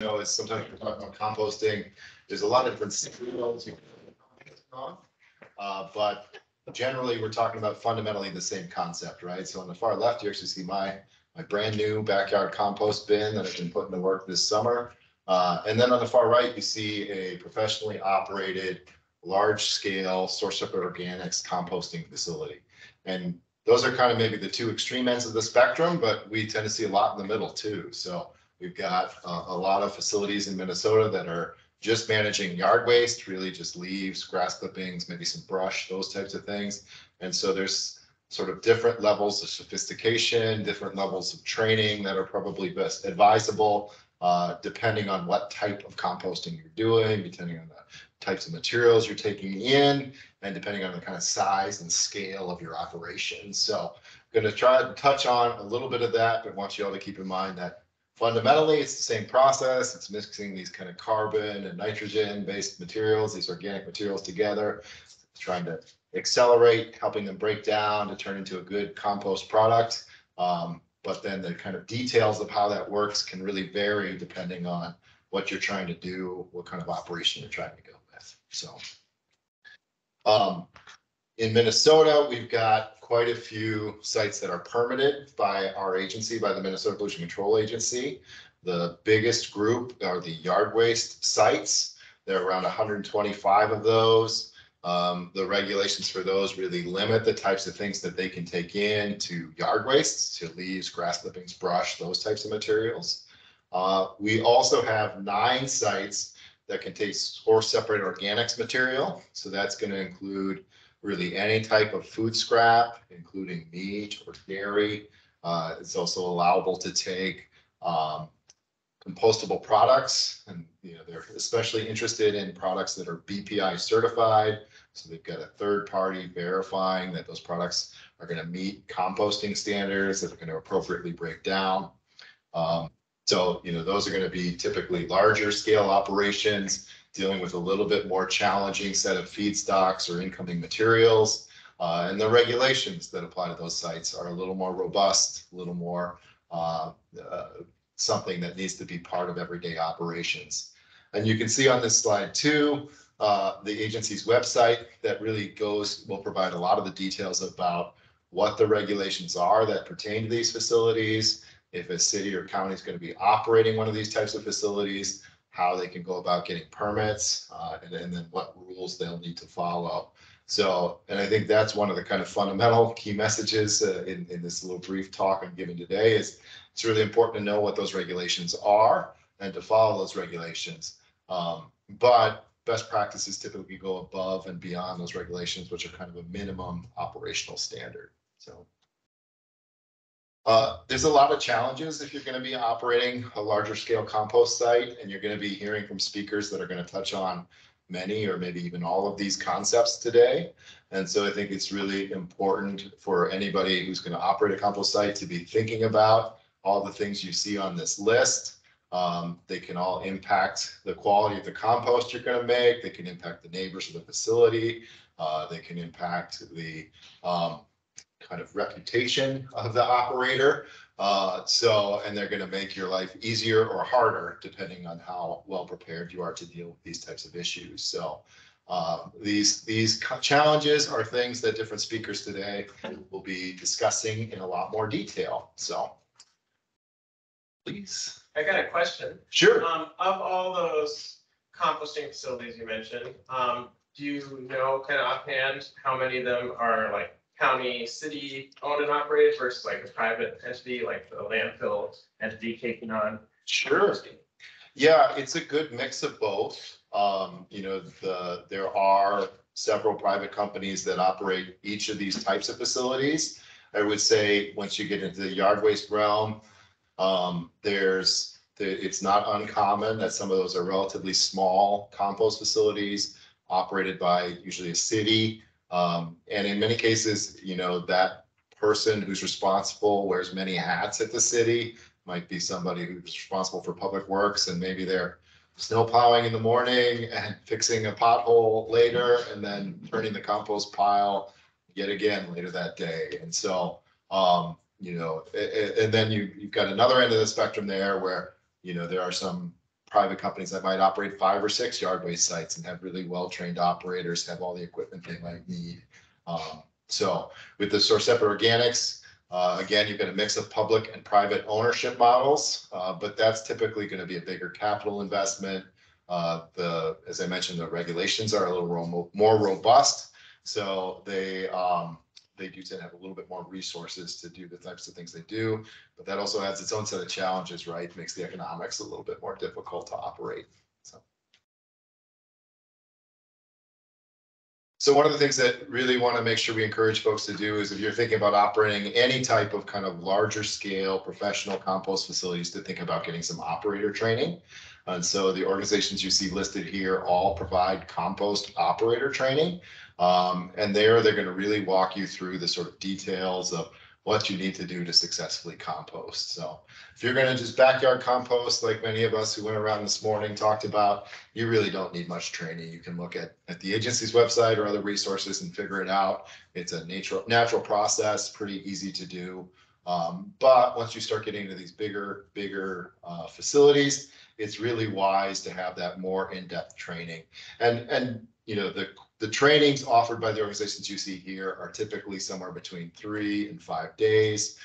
know, is sometimes we're talking about composting. There's a lot of different signals you can on, but generally we're talking about fundamentally the same concept, right? So on the far left, you actually see my brand new backyard compost bin that I've been putting to work this summer. And then on the far right, you see a professionally operated, large scale source of organics composting facility. And those are kind of maybe the two extreme ends of the spectrum, but we tend to see a lot in the middle too. So we've got a lot of facilities in Minnesota that are just managing yard waste, really just leaves, grass clippings, maybe some brush, those types of things. And so there's sort of different levels of sophistication, different levels of training that are probably best advisable, depending on what type of composting you're doing, depending on the types of materials you're taking in, and depending on the kind of size and scale of your operation. So I'm going to try to touch on a little bit of that, but want you all to keep in mind that fundamentally it's the same process. It's mixing these kind of carbon and nitrogen based materials, these organic materials together, trying to accelerate, helping them break down to turn into a good compost product. But then the kind of details of how that works can really vary depending on what you're trying to do, what kind of operation you're trying to go with. So in Minnesota, we've got quite a few sites that are permitted by our agency, by the Minnesota Pollution Control Agency. The biggest group are the yard waste sites. There are around 125 of those. The regulations for those really limit the types of things that they can take in to yard waste, to leaves, grass clippings, brush, those types of materials. We also have 9 sites that can take or separate organics material. So that's going to include really any type of food scrap, including meat or dairy. It's also allowable to take compostable products, and they're especially interested in products that are BPI certified. So they've got a third party verifying that those products are going to meet composting standards that are going to appropriately break down. So those are going to be typically larger scale operations dealing with a little bit more challenging set of feedstocks or incoming materials. And the regulations that apply to those sites are a little more robust, a little more something that needs to be part of everyday operations. And you can see on this slide too, the agency's website that really will provide a lot of the details about what the regulations are that pertain to these facilities, if a city or county is going to be operating one of these types of facilities, how they can go about getting permits, and then what rules they'll need to follow. So, and I think that's one of the kind of fundamental key messages in this little brief talk I'm giving today is it's really important to know what those regulations are and to follow those regulations. But best practices typically go above and beyond those regulations, which are kind of a minimum operational standard. So there's a lot of challenges if you're going to be operating a larger scale compost site, and you're going to be hearing from speakers that are going to touch on many or maybe even all of these concepts today. And so I think it's really important for anybody who's going to operate a compost site to be thinking about all the things you see on this list. They can all impact the quality of the compost you're going to make. They can impact the neighbors of the facility. They can impact the kind of reputation of the operator. And they're going to make your life easier or harder depending on how well prepared you are to deal with these types of issues. So these challenges are things that different speakers today will be discussing in a lot more detail. So please. I got a question. Sure. Of all those composting facilities you mentioned, do you know kind of offhand how many of them are like county, city owned and operated versus like a private entity, like the landfill entity taking on? Sure. Yeah, it's a good mix of both. There are several private companies that operate each of these types of facilities. I would say once you get into the yard waste realm, it's not uncommon that some of those are relatively small compost facilities operated by usually a city. And in many cases, that person who's responsible wears many hats at the city. Might be somebody who's responsible for public works, and maybe they're snow plowing in the morning and fixing a pothole later, and then turning the compost pile yet again later that day. And so, and then you've got another end of the spectrum there where, there are some private companies that might operate 5 or 6 yard waste sites and have really well-trained operators, have all the equipment they might need. So with the source separate organics, again, you've got a mix of public and private ownership models, but that's typically going to be a bigger capital investment. As I mentioned, the regulations are a little more robust, so they do tend to have a little bit more resources to do the types of things they do, but that also has its own set of challenges, right? Makes the economics a little bit more difficult to operate. So one of the things that really want to make sure we encourage folks to do is if you're thinking about operating any type of kind of larger scale professional compost facilities, to think about getting some operator training. And so the organizations you see listed here all provide compost operator training. And they're going to really walk you through the sort of details of what you need to do to successfully compost. So if you're going to just backyard compost, like many of us who went around this morning talked about, you really don't need much training. You can look at the agency's website or other resources and figure it out. It's a natural process, pretty easy to do. But once you start getting into these bigger facilities, it's really wise to have that more in-depth training. And you know, the trainings offered by the organizations you see here are typically somewhere between 3 and 5 days.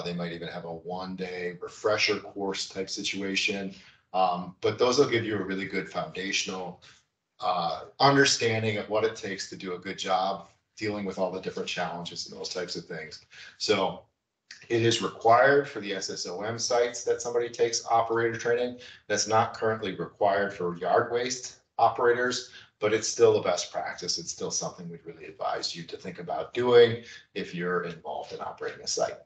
They might even have a 1-day refresher course type situation. But those will give you a really good foundational understanding of what it takes to do a good job dealing with all the different challenges and those types of things. So it is required for the SSOM sites that somebody takes operator training. That's not currently required for yard waste operators, but it's still a best practice. It's still something we'd really advise you to think about doing if you're involved in operating a site.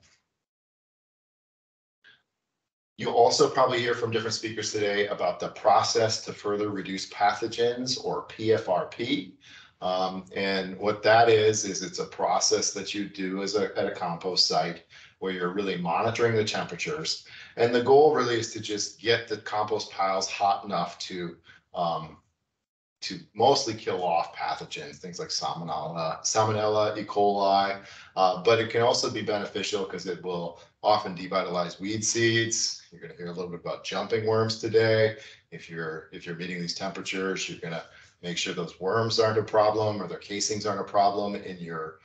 You'll also probably hear from different speakers today about the process to further reduce pathogens, or PFRP. And what that is it's a process that you do at a compost site where you're really monitoring the temperatures. And the goal really is to just get the compost piles hot enough to mostly kill off pathogens, things like Salmonella, E. coli, but it can also be beneficial because it will often devitalize weed seeds. You're going to hear a little bit about jumping worms today. If you're meeting these temperatures, you're going to make sure those worms aren't a problem or their casings aren't a problem in your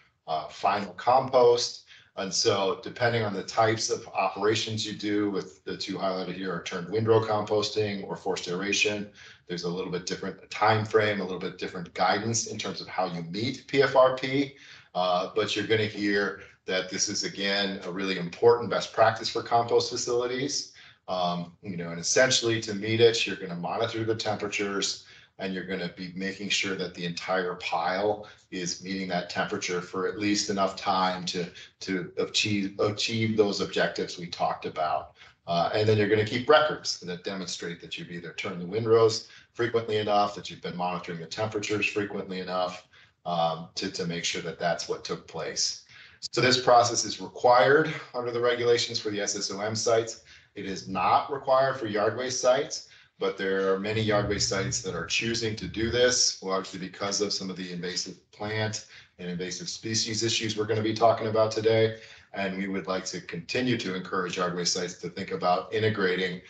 final compost. And so depending on the types of operations you do, with the two highlighted here are turned windrow composting or forced aeration, there's a little bit different time frame, a little bit different guidance in terms of how you meet PFRP. But you're going to hear that this is, again, a really important best practice for compost facilities. You know, and essentially to meet it, you're going to monitor the temperatures, and you're going to be making sure that the entire pile is meeting that temperature for at least enough time to achieve those objectives we talked about. And then you're going to keep records that demonstrate that you've either turned the windrows frequently enough, that you've been monitoring the temperatures frequently enough, to make sure that that's what took place. So this process is required under the regulations for the SSOM sites. It is not required for yard waste sites, but there are many yard waste sites that are choosing to do this, largely because of some of the invasive plant and invasive species issues we're going to be talking about today. And we would like to continue to encourage yard waste sites to think about integrating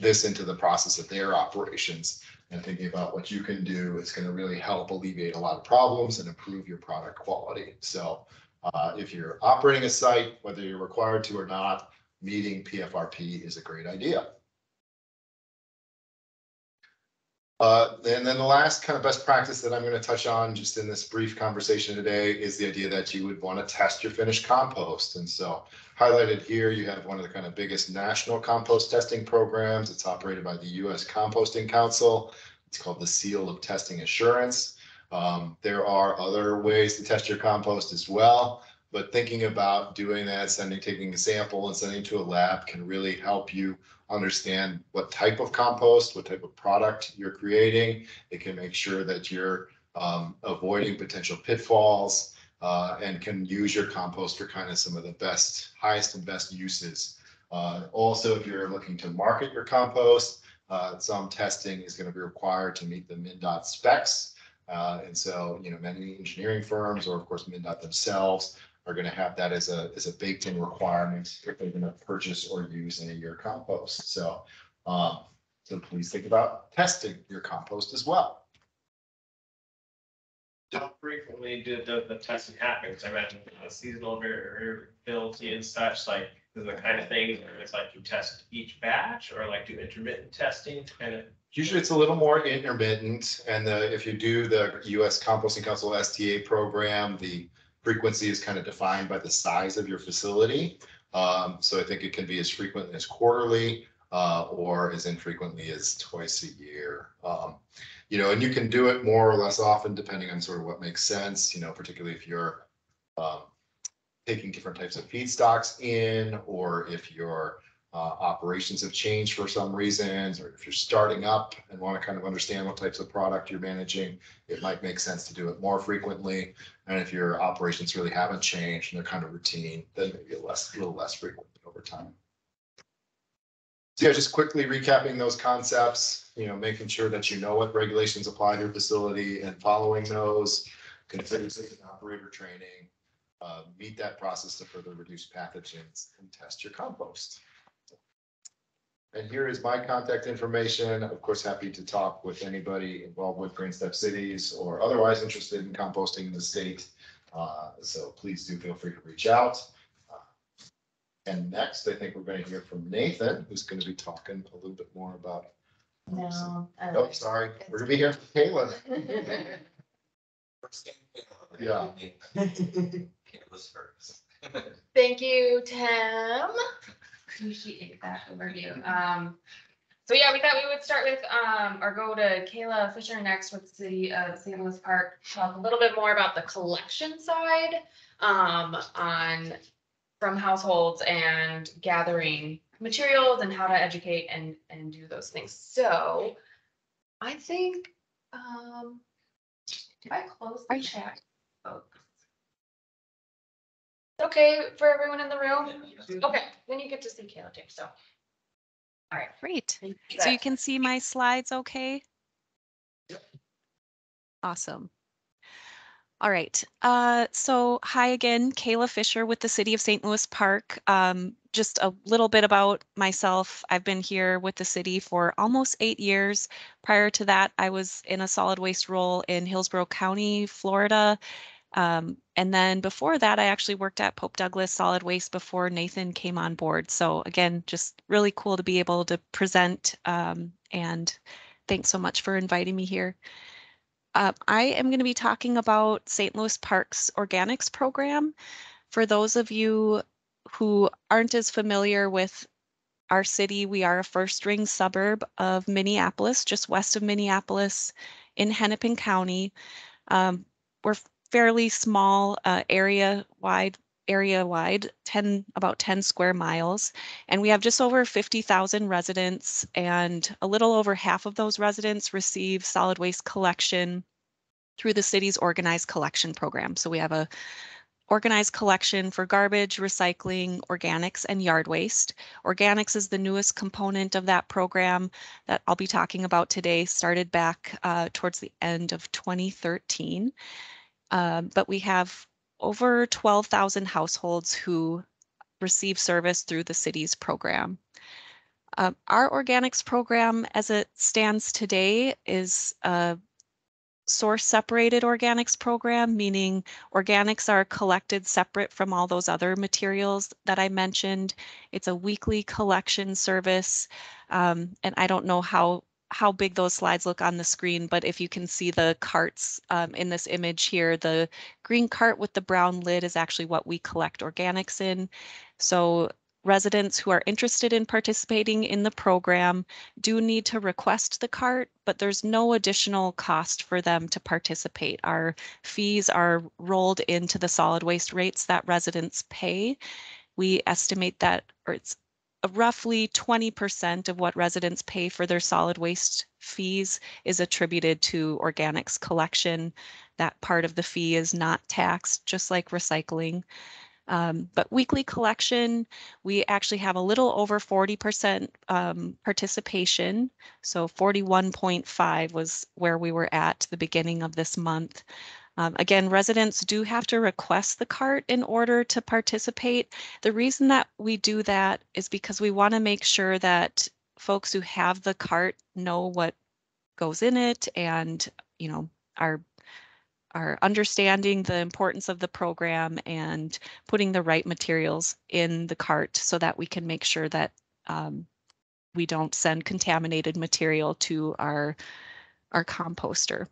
this into the process of their operations, and thinking about what you can do. It's going to really help alleviate a lot of problems and improve your product quality. So if you're operating a site, whether you're required to or not, meeting PFRP is a great idea. And then the last kind of best practice that I'm going to touch on just in this brief conversation today is the idea that you would want to test your finished compost. And so highlighted here, you have one of the kind of biggest national compost testing programs. It's operated by the U.S. Composting Council. It's called the Seal of Testing Assurance. There are other ways to test your compost as well, but thinking about doing that, taking a sample and sending to a lab can really help you understand what type of compost, what type of product you're creating. It can make sure that you're avoiding potential pitfalls, and can use your compost for kind of some of the highest and best uses. Also, if you're looking to market your compost, some testing is going to be required to meet the MnDOT specs. And so, you know, many engineering firms, or of course MnDOT themselves, are going to have that as a baked-in requirement if they're going to purchase or use any of your compost. So So please think about testing your compost as well. How frequently did the testing happen? Because I imagine seasonal variability and such, like, is the kind of thing where it's like you test each batch or like do intermittent testing to kind of. Usually it's a little more intermittent, and if you do the US Composting Council STA program, the frequency is kind of defined by the size of your facility. So I think it can be as frequent as quarterly or as infrequently as twice a year. You know, and you can do it more or less often depending on sort of what makes sense, you know, particularly if you're taking different types of feedstocks in, or if your operations have changed for some reasons, or if you're starting up and want to kind of understand what types of product you're managing, it might make sense to do it more frequently. And if your operations really haven't changed and they're kind of routine, then maybe a little less frequent over time. So yeah, just quickly recapping those concepts, you know, making sure that you know what regulations apply to your facility and following those, consider safe operator training, meet that process to further reduce pathogens, and test your compost. And here is my contact information. Of course, happy to talk with anybody involved with GreenStep cities or otherwise interested in composting in the state. So please do feel free to reach out. And next, I think we're going to hear from Nathan, who's going to be talking a little bit more about. No. Oh, sorry. We're going to be here for Kayla. Yeah. Thank you, Tim. Appreciate that overview. So yeah, we thought we would start with or go to Kayla Fisher next with the City of St. Louis Park. Talk a little bit more about the collection side from households and gathering materials and how to educate and do those things. So I think did I close the chat? Oh. Okay for everyone in the room? Okay, then you get to see Kayla too, so. All right. Great. So you can see my slides okay? Yep. Awesome. All right. So hi again, Kayla Fisher with the City of St. Louis Park. Just a little bit about myself. I've been here with the city for almost 8 years. Prior to that, I was in a solid waste role in Hillsborough County, Florida. And then before that, I actually worked at Pope Douglas Solid Waste before Nathan came on board. So again, just really cool to be able to present, and thanks so much for inviting me here. I am going to be talking about St. Louis Park's organics program. For those of you who aren't as familiar with our city, we are a first-ring suburb of Minneapolis, just west of Minneapolis in Hennepin County. We're fairly small, area-wide, about 10 square miles, and we have just over 50,000 residents, and a little over half of those residents receive solid waste collection through the city's organized collection program. So we have a organized collection for garbage, recycling, organics, and yard waste. Organics is the newest component of that program that I'll be talking about today, started back towards the end of 2013. But we have over 12,000 households who receive service through the city's program. Our organics program, as it stands today, is a source separated organics program, meaning organics are collected separate from all those other materials that I mentioned. It's a weekly collection service. And I don't know how big those slides look on the screen, but if you can see the carts in this image here, the green cart with the brown lid is actually what we collect organics in. So residents who are interested in participating in the program do need to request the cart, but there's no additional cost for them to participate. Our fees are rolled into the solid waste rates that residents pay. We estimate that, or it's roughly 20% of what residents pay for their solid waste fees is attributed to organics collection. That part of the fee is not taxed, just like recycling. But weekly collection, we actually have a little over 40% participation. So 41.5 was where we were at the beginning of this month. Again, residents do have to request the cart in order to participate. The reason that we do that is because we want to make sure that folks who have the cart know what goes in it and, are understanding the importance of the program and putting the right materials in the cart so that we can make sure that we don't send contaminated material to our composter.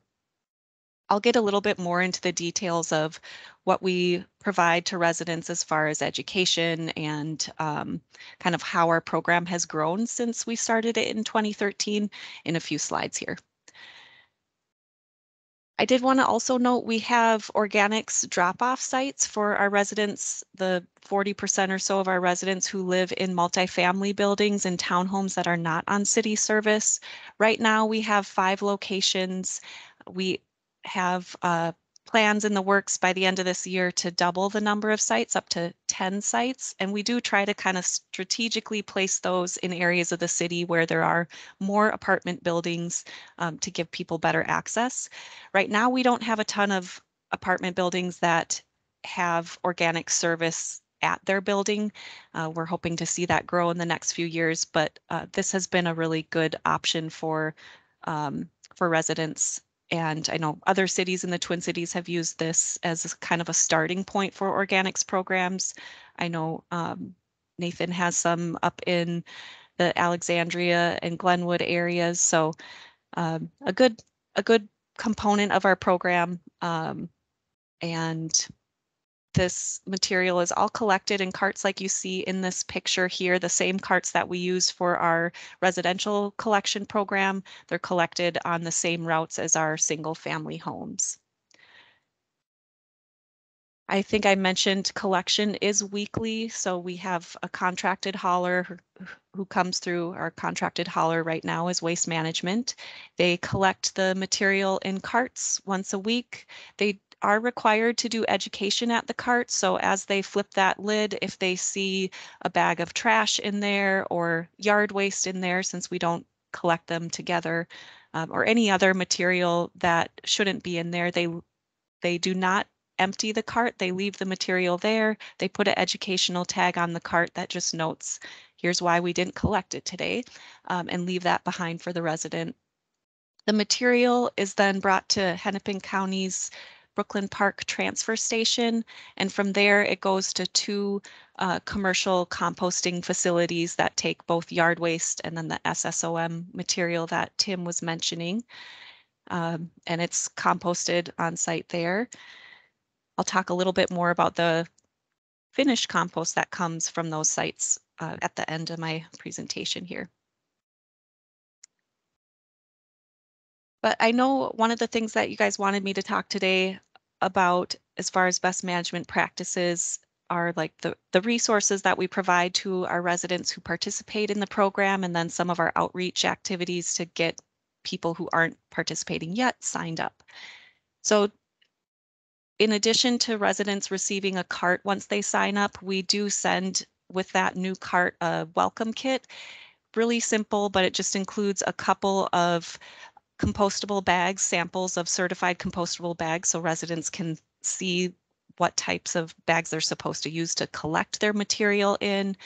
I'll get a little bit more into the details of what we provide to residents as far as education and kind of how our program has grown since we started it in 2013 in a few slides here. I did want to also note we have organics drop-off sites for our residents, the 40% or so of our residents who live in multifamily buildings and townhomes that are not on city service. Right now we have 5 locations. We have plans in the works by the end of this year to double the number of sites up to 10 sites. And we do try to kind of strategically place those in areas of the city where there are more apartment buildings to give people better access. Right now, we don't have a ton of apartment buildings that have organic service at their building. We're hoping to see that grow in the next few years, but this has been a really good option for residents. And I know other cities in the Twin Cities have used this as kind of a starting point for organics programs. I know Nathan has some up in the Alexandria and Glenwood areas. So a good component of our program. And this material is all collected in carts like you see in this picture here, the same carts that we use for our residential collection program. They're collected on the same routes as our single family homes. I think I mentioned collection is weekly, so we have a contracted hauler who comes through. Our contracted hauler right now is Waste Management. They collect the material in carts once a week. They are required to do education at the cart, so as they flip that lid, if they see a bag of trash in there or yard waste in there, since we don't collect them together, or any other material that shouldn't be in there, they do not empty the cart. They leave the material there. They put an educational tag on the cart that just notes, here's why we didn't collect it today, and leave that behind for the resident. The material is then brought to Hennepin County's Brooklyn Park transfer station, and from there it goes to 2 commercial composting facilities that take both yard waste and then the SSOM material that Tim was mentioning, and it's composted on site there. I'll talk a little bit more about the finished compost that comes from those sites at the end of my presentation here. But I know one of the things that you guys wanted me to talk today about as far as best management practices are like the resources that we provide to our residents who participate in the program, and then some of our outreach activities to get people who aren't participating yet signed up. So in addition to residents receiving a cart once they sign up, we do send with that new cart a welcome kit. Really simple, but it just includes a couple of compostable bags, samples of certified compostable bags, so residents can see what types of bags they're supposed to use to collect their material in.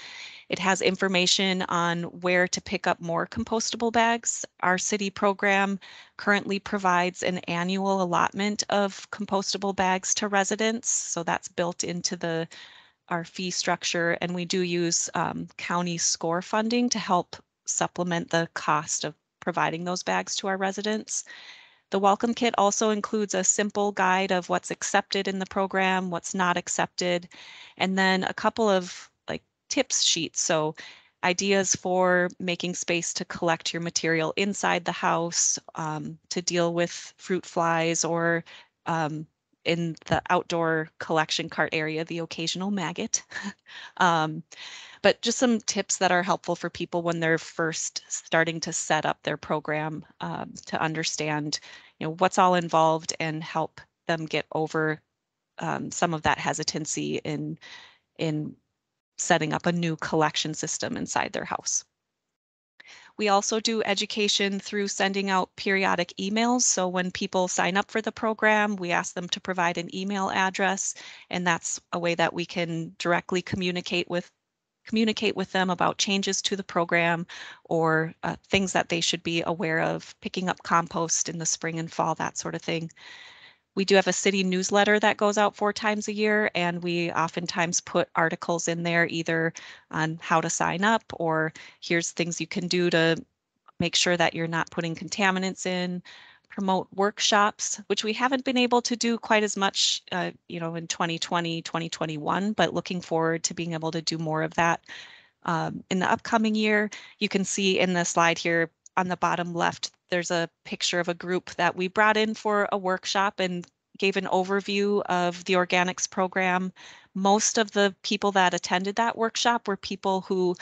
It has information on where to pick up more compostable bags. Our city program currently provides an annual allotment of compostable bags to residents, so that's built into our fee structure, and we do use county score funding to help supplement the cost of providing those bags to our residents. The welcome kit also includes a simple guide of what's accepted in the program, what's not accepted, and then a couple of tips sheets. So ideas for making space to collect your material inside the house, to deal with fruit flies, or in the outdoor collection cart area, the occasional maggot. But just some tips that are helpful for people when they're first starting to set up their program, to understand, what's all involved and help them get over some of that hesitancy in setting up a new collection system inside their house. We also do education through sending out periodic emails. So when people sign up for the program, we ask them to provide an email address, and that's a way that we can directly communicate with communicate with them about changes to the program or things that they should be aware of, picking up compost in the spring and fall, that sort of thing. We do have a city newsletter that goes out 4 times a year, and we oftentimes put articles in there either on how to sign up or here's things you can do to make sure that you're not putting contaminants in, promote workshops, which we haven't been able to do quite as much, in 2020, 2021, but looking forward to being able to do more of that in the upcoming year. You can see in the slide here on the bottom left, there's a picture of a group that we brought in for a workshop and gave an overview of the organics program. Most of the people that attended that workshop were people who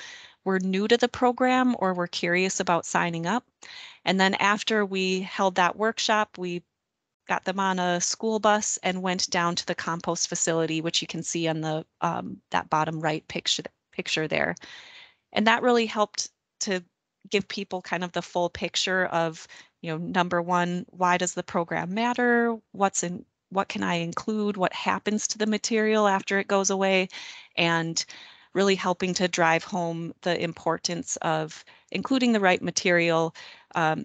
were new to the program or were curious about signing up. And then after we held that workshop, we got them on a school bus and went down to the compost facility, which you can see on the that bottom right picture there. And that really helped to give people kind of the full picture of, number one, why does the program matter? What can I include? What happens to the material after it goes away? And really helping to drive home the importance of including the right material,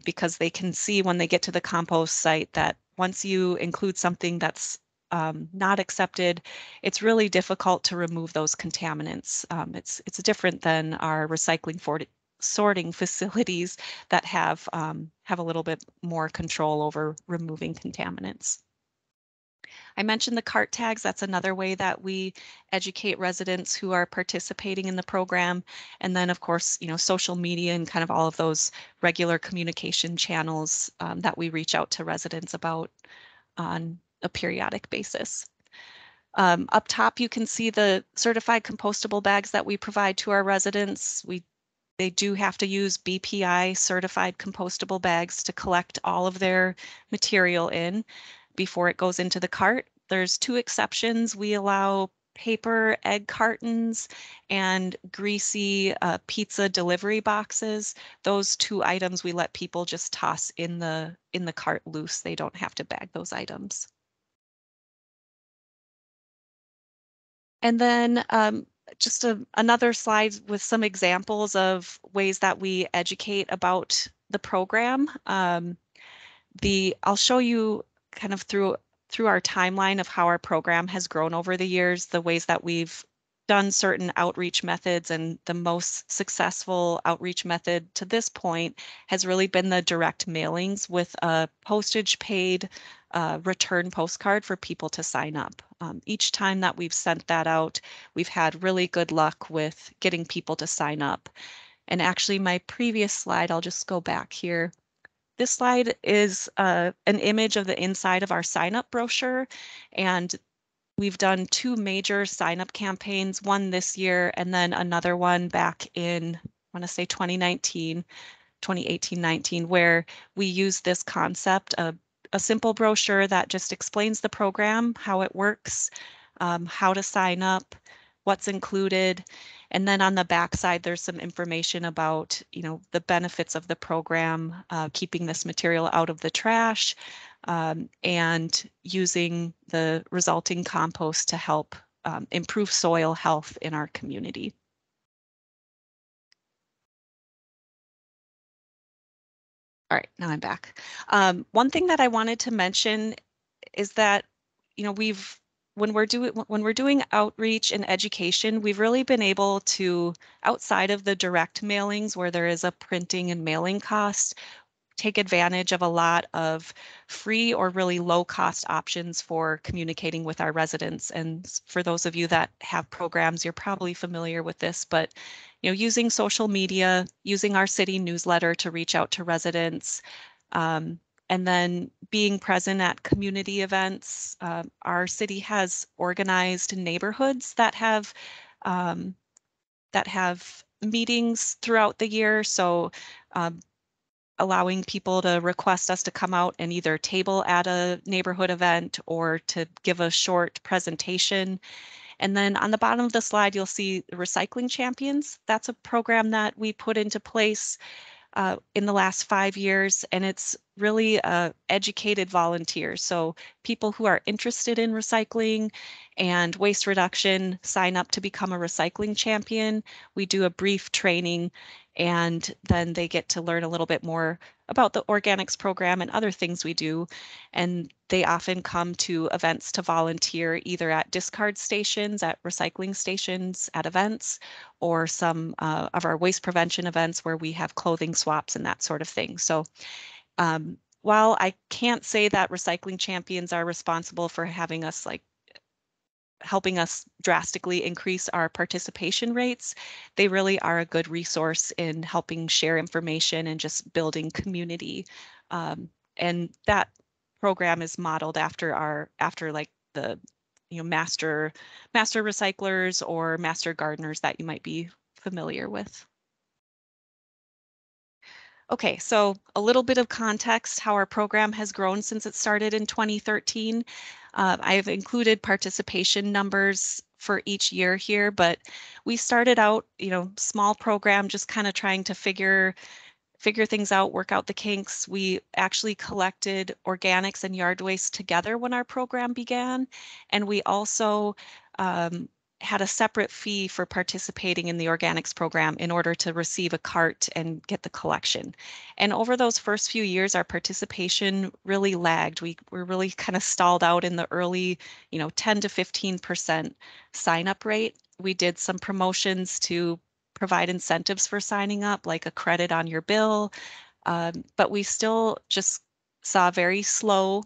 because they can see when they get to the compost site that once you include something that's not accepted, it's really difficult to remove those contaminants. It's different than our recycling sorting facilities that have a little bit more control over removing contaminants. I mentioned the cart tags. That's another way that we educate residents who are participating in the program. And then, of course, social media and kind of all of those regular communication channels that we reach out to residents about on a periodic basis. Up top, you can see the certified compostable bags that we provide to our residents. They do have to use BPI certified compostable bags to collect all of their material in before it goes into the cart. There's 2 exceptions. We allow paper egg cartons and greasy pizza delivery boxes. Those 2 items we let people just toss in the cart loose. They don't have to bag those items. And then just another slide with some examples of ways that we educate about the program. I'll show you kind of through our timeline of how our program has grown over the years, the ways that we've done certain outreach methods, and the most successful outreach method to this point has really been the direct mailings with a postage paid return postcard for people to sign up. Each time that we've sent that out, we've had really good luck with getting people to sign up. And actually my previous slide, I'll just go back here. This slide is an image of the inside of our sign-up brochure, and we've done 2 major sign-up campaigns, one this year and then another one back in, I want to say 2018-19, where we use this concept of a simple brochure that just explains the program, how it works, how to sign up, what's included. And then on the back side, there's some information about, the benefits of the program, keeping this material out of the trash, and using the resulting compost to help improve soil health in our community. All right, now I'm back. One thing that I wanted to mention is that, when we're doing outreach and education, we've really been able to, outside of the direct mailings where there is a printing and mailing cost, take advantage of a lot of free or really low cost options for communicating with our residents. And for those of you that have programs, you're probably familiar with this, but using social media, using our city newsletter to reach out to residents, and then being present at community events. Our city has organized neighborhoods that have meetings throughout the year. So allowing people to request us to come out and either table at a neighborhood event or to give a short presentation. And then on the bottom of the slide, you'll see the Recycling Champions. That's a program that we put into place in the last 5 years, and it's really educated volunteers. So people who are interested in recycling and waste reduction sign up to become a recycling champion. We do a brief training, and then they get to learn a little bit more about the organics program and other things we do. And they often come to events to volunteer, either at discard stations, at recycling stations, at events, or some of our waste prevention events where we have clothing swaps and that sort of thing. So while I can't say that recycling champions are responsible for having us helping us drastically increase our participation rates, they really are a good resource in helping share information and just building community. And that program is modeled after like the master recyclers or master gardeners that you might be familiar with. Okay, so a little bit of context how our program has grown since it started in 2013. I've included participation numbers for each year here, but we started out, small program, just kind of trying to figure things out, work out the kinks. We actually collected organics and yard waste together when our program began, and we also had a separate fee for participating in the organics program in order to receive a cart and get the collection. And over those first few years, our participation really lagged. We were really kind of stalled out in the early, 10 to 15% sign up rate. We did some promotions to provide incentives for signing up, like a credit on your bill, but we still just saw very slow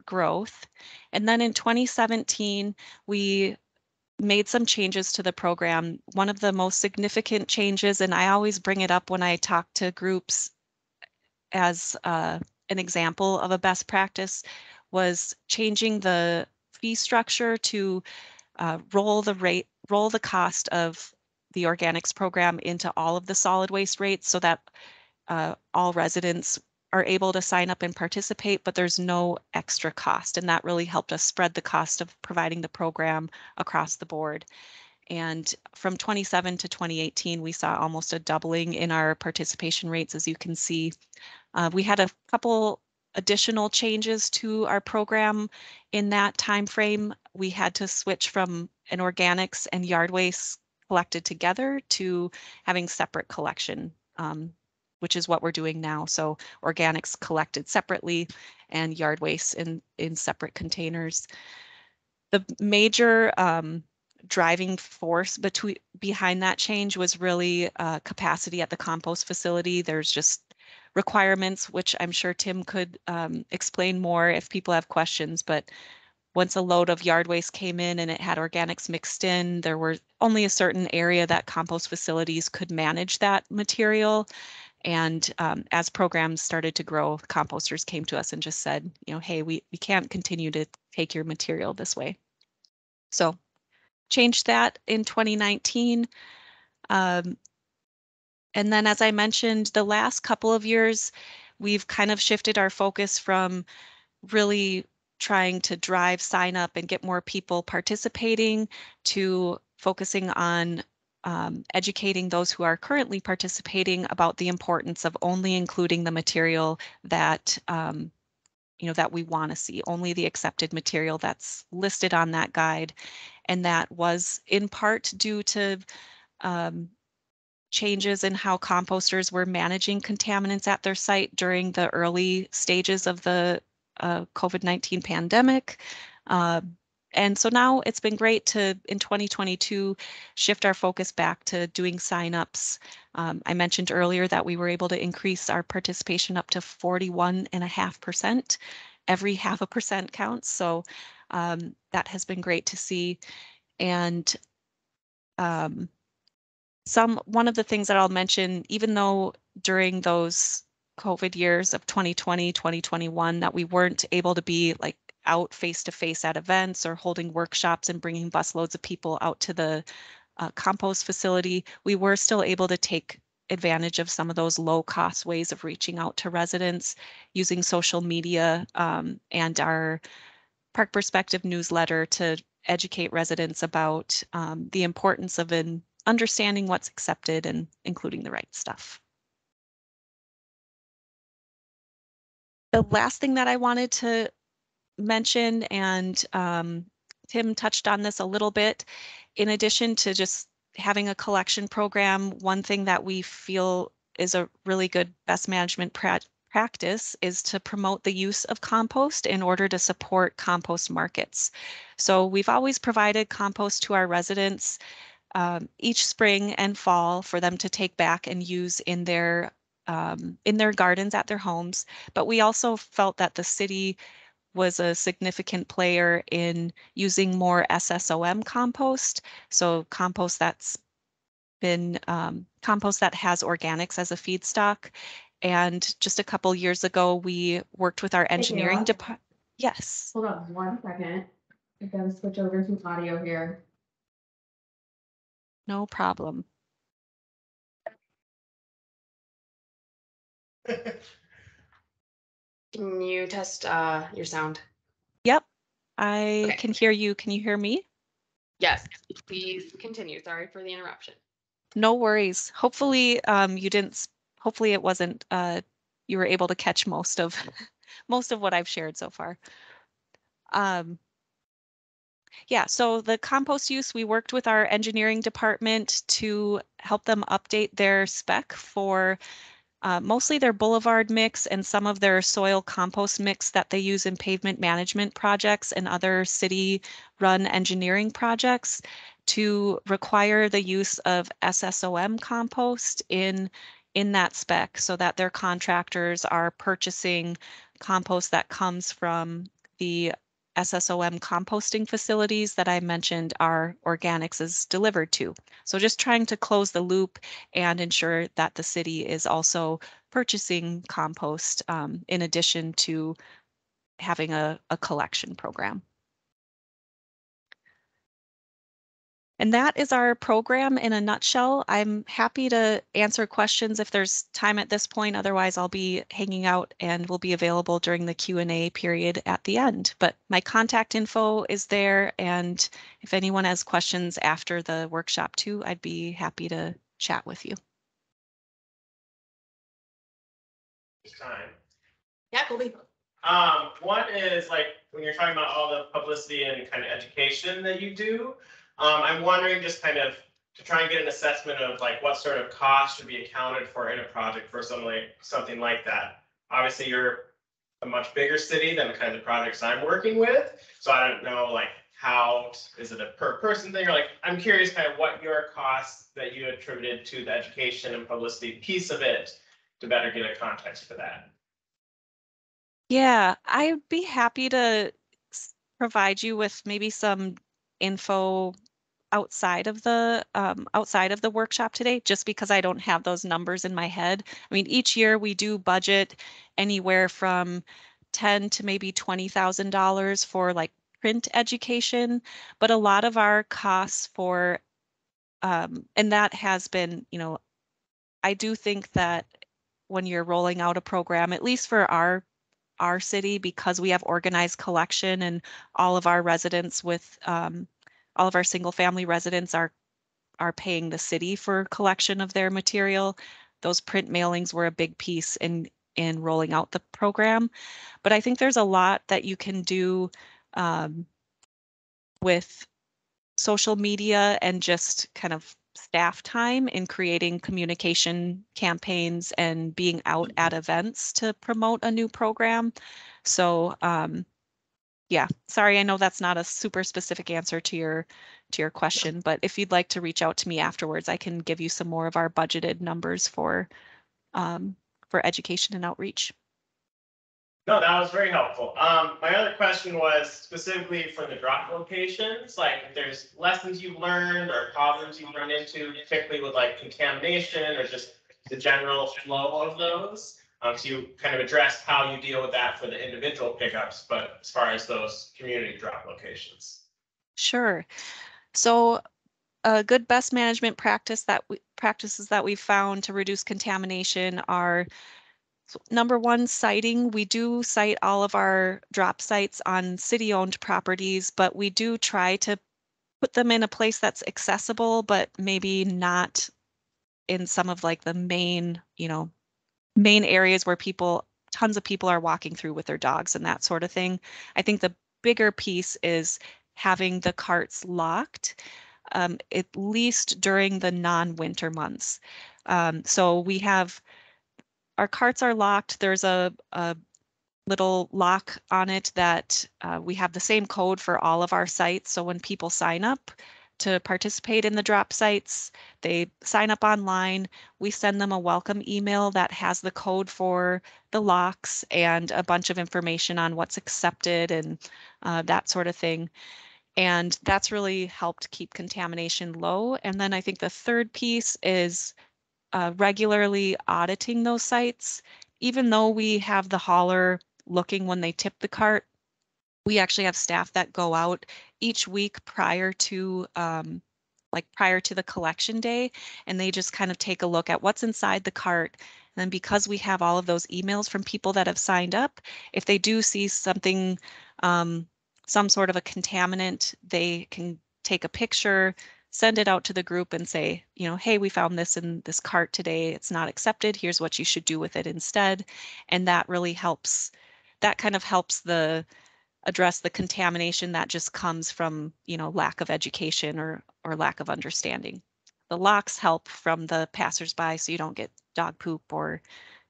growth. And then in 2017, we made some changes to the program. One of the most significant changes, and I always bring it up when I talk to groups as an example of a best practice, was changing the fee structure to roll the cost of the organics program into all of the solid waste rates so that all residents are able to sign up and participate, but there's no extra cost. And that really helped us spread the cost of providing the program across the board. And from 2017 to 2018, we saw almost a doubling in our participation rates, as you can see. We had a couple additional changes to our program in that time frame. We had to switch from an organics and yard waste collected together to having separate collection, which is what we're doing now. So organics collected separately and yard waste in separate containers. The major driving force behind that change was really capacity at the compost facility. There's just requirements, which I'm sure Tim could explain more if people have questions, but once a load of yard waste came in and it had organics mixed in, there were only a certain area that compost facilities could manage that material. And as programs started to grow, composters came to us and just said, hey, we can't continue to take your material this way. So changed that in 2019. And then, as I mentioned, the last couple of years, we've kind of shifted our focus from really trying to drive sign up and get more people participating to focusing on educating those who are currently participating about the importance of only including the material that that we want to see, only the accepted material that's listed on that guide. And that was in part due to changes in how composters were managing contaminants at their site during the early stages of the COVID-19 pandemic. And so now it's been great to, in 2022, shift our focus back to doing signups. I mentioned earlier that we were able to increase our participation up to 41.5%. Every 0.5% counts. So that has been great to see. And one of the things that I'll mention, even though during those COVID years of 2020, 2021, that we weren't able to be like out face-to-face at events or holding workshops and bringing busloads of people out to the compost facility, we were still able to take advantage of some of those low-cost ways of reaching out to residents using social media and our Park Perspective newsletter to educate residents about the importance of understanding what's accepted and including the right stuff. The last thing that I wanted to mention, and Tim touched on this a little bit, in addition to just having a collection program, one thing that we feel is a really good best management practice is to promote the use of compost in order to support compost markets. So we've always provided compost to our residents each spring and fall for them to take back and use in their gardens at their homes. But we also felt that the city was a significant player in using more SSOM compost. So compost that's been compost that has organics as a feedstock. And just a couple years ago, we worked with our engineering department. Yes. Hold on 1 second. I gotta switch over to audio here. No problem. Can you test your sound? Yep, I Okay. can hear you. Can you hear me? Yes, please continue. Sorry for the interruption. No worries. Hopefully, you didn't. Hopefully, it wasn't. You were able to catch most of most of what I've shared so far. Yeah, so the compost use, we worked with our engineering department to help them update their spec for mostly their boulevard mix and some of their soil compost mix that they use in pavement management projects and other city-run engineering projects to require the use of SSOM compost in that spec so that their contractors are purchasing compost that comes from the SSOM composting facilities that I mentioned our organics is delivered to. So just trying to close the loop and ensure that the city is also purchasing compost in addition to having a collection program. And that is our program in a nutshell. I'm happy to answer questions if there's time at this point. Otherwise, I'll be hanging out and will be available during the Q&A period at the end. But my contact info is there. And if anyone has questions after the workshop too, I'd be happy to chat with you. Time. Yeah, Colby. One is like when you're talking about all the publicity and kind of education that you do, I'm wondering just kind of to try and get an assessment of like what sort of cost should be accounted for in a project for something like that. Obviously, you're a much bigger city than the kind of projects I'm working with, so I don't know like how is it a per person thing or like I'm curious kind of what your costs that you attributed to the education and publicity piece of it to better get a context for that. Yeah, I'd be happy to provide you with maybe some info outside of the workshop today, just because I don't have those numbers in my head. I mean, each year we do budget anywhere from $10,000 to maybe $20,000 for like print education, but a lot of our costs for and that has been, I do think that when you're rolling out a program, at least for our city, because we have organized collection and all of our residents with all of our single family residents are paying the city for collection of their material. Those print mailings were a big piece in rolling out the program. But I think there's a lot that you can do with social media and just kind of staff time in creating communication campaigns and being out at events to promote a new program. So yeah, sorry, I know that's not a super specific answer to your question, but if you'd like to reach out to me afterwards, I can give you some more of our budgeted numbers for education and outreach. No, that was very helpful. My other question was specifically for the drop locations, like if there's lessons you've learned or problems you've run into, particularly with like contamination or just the general flow of those. So you kind of addressed how you deal with that for the individual pickups, but as far as those community drop locations. Sure. So a good best management practices that we've found to reduce contamination are number one, siting. We do site all of our drop sites on city-owned properties, but we do try to put them in a place that's accessible, but maybe not in some of like the main areas where people tons of people are walking through with their dogs and that sort of thing. I think the bigger piece is having the carts locked, at least during the non-winter months. So we have, our carts are locked. There's a little lock on it that we have the same code for all of our sites. So when people sign up to participate in the drop sites, they sign up online. We send them a welcome email that has the code for the locks and a bunch of information on what's accepted and that sort of thing. And that's really helped keep contamination low. And then I think the third piece is regularly auditing those sites. Even though we have the hauler looking when they tip the cart, we actually have staff that go out each week prior to prior to the collection day, and they just kind of take a look at what's inside the cart. And then because we have all of those emails from people that have signed up, if they do see something, some sort of a contaminant, they can take a picture, send it out to the group and say, you know, hey, we found this in this cart today. It's not accepted. Here's what you should do with it instead. And that really helps. That kind of helps the address the contamination that just comes from, you know, lack of education or lack of understanding. The locks help from the passersby so you don't get dog poop or,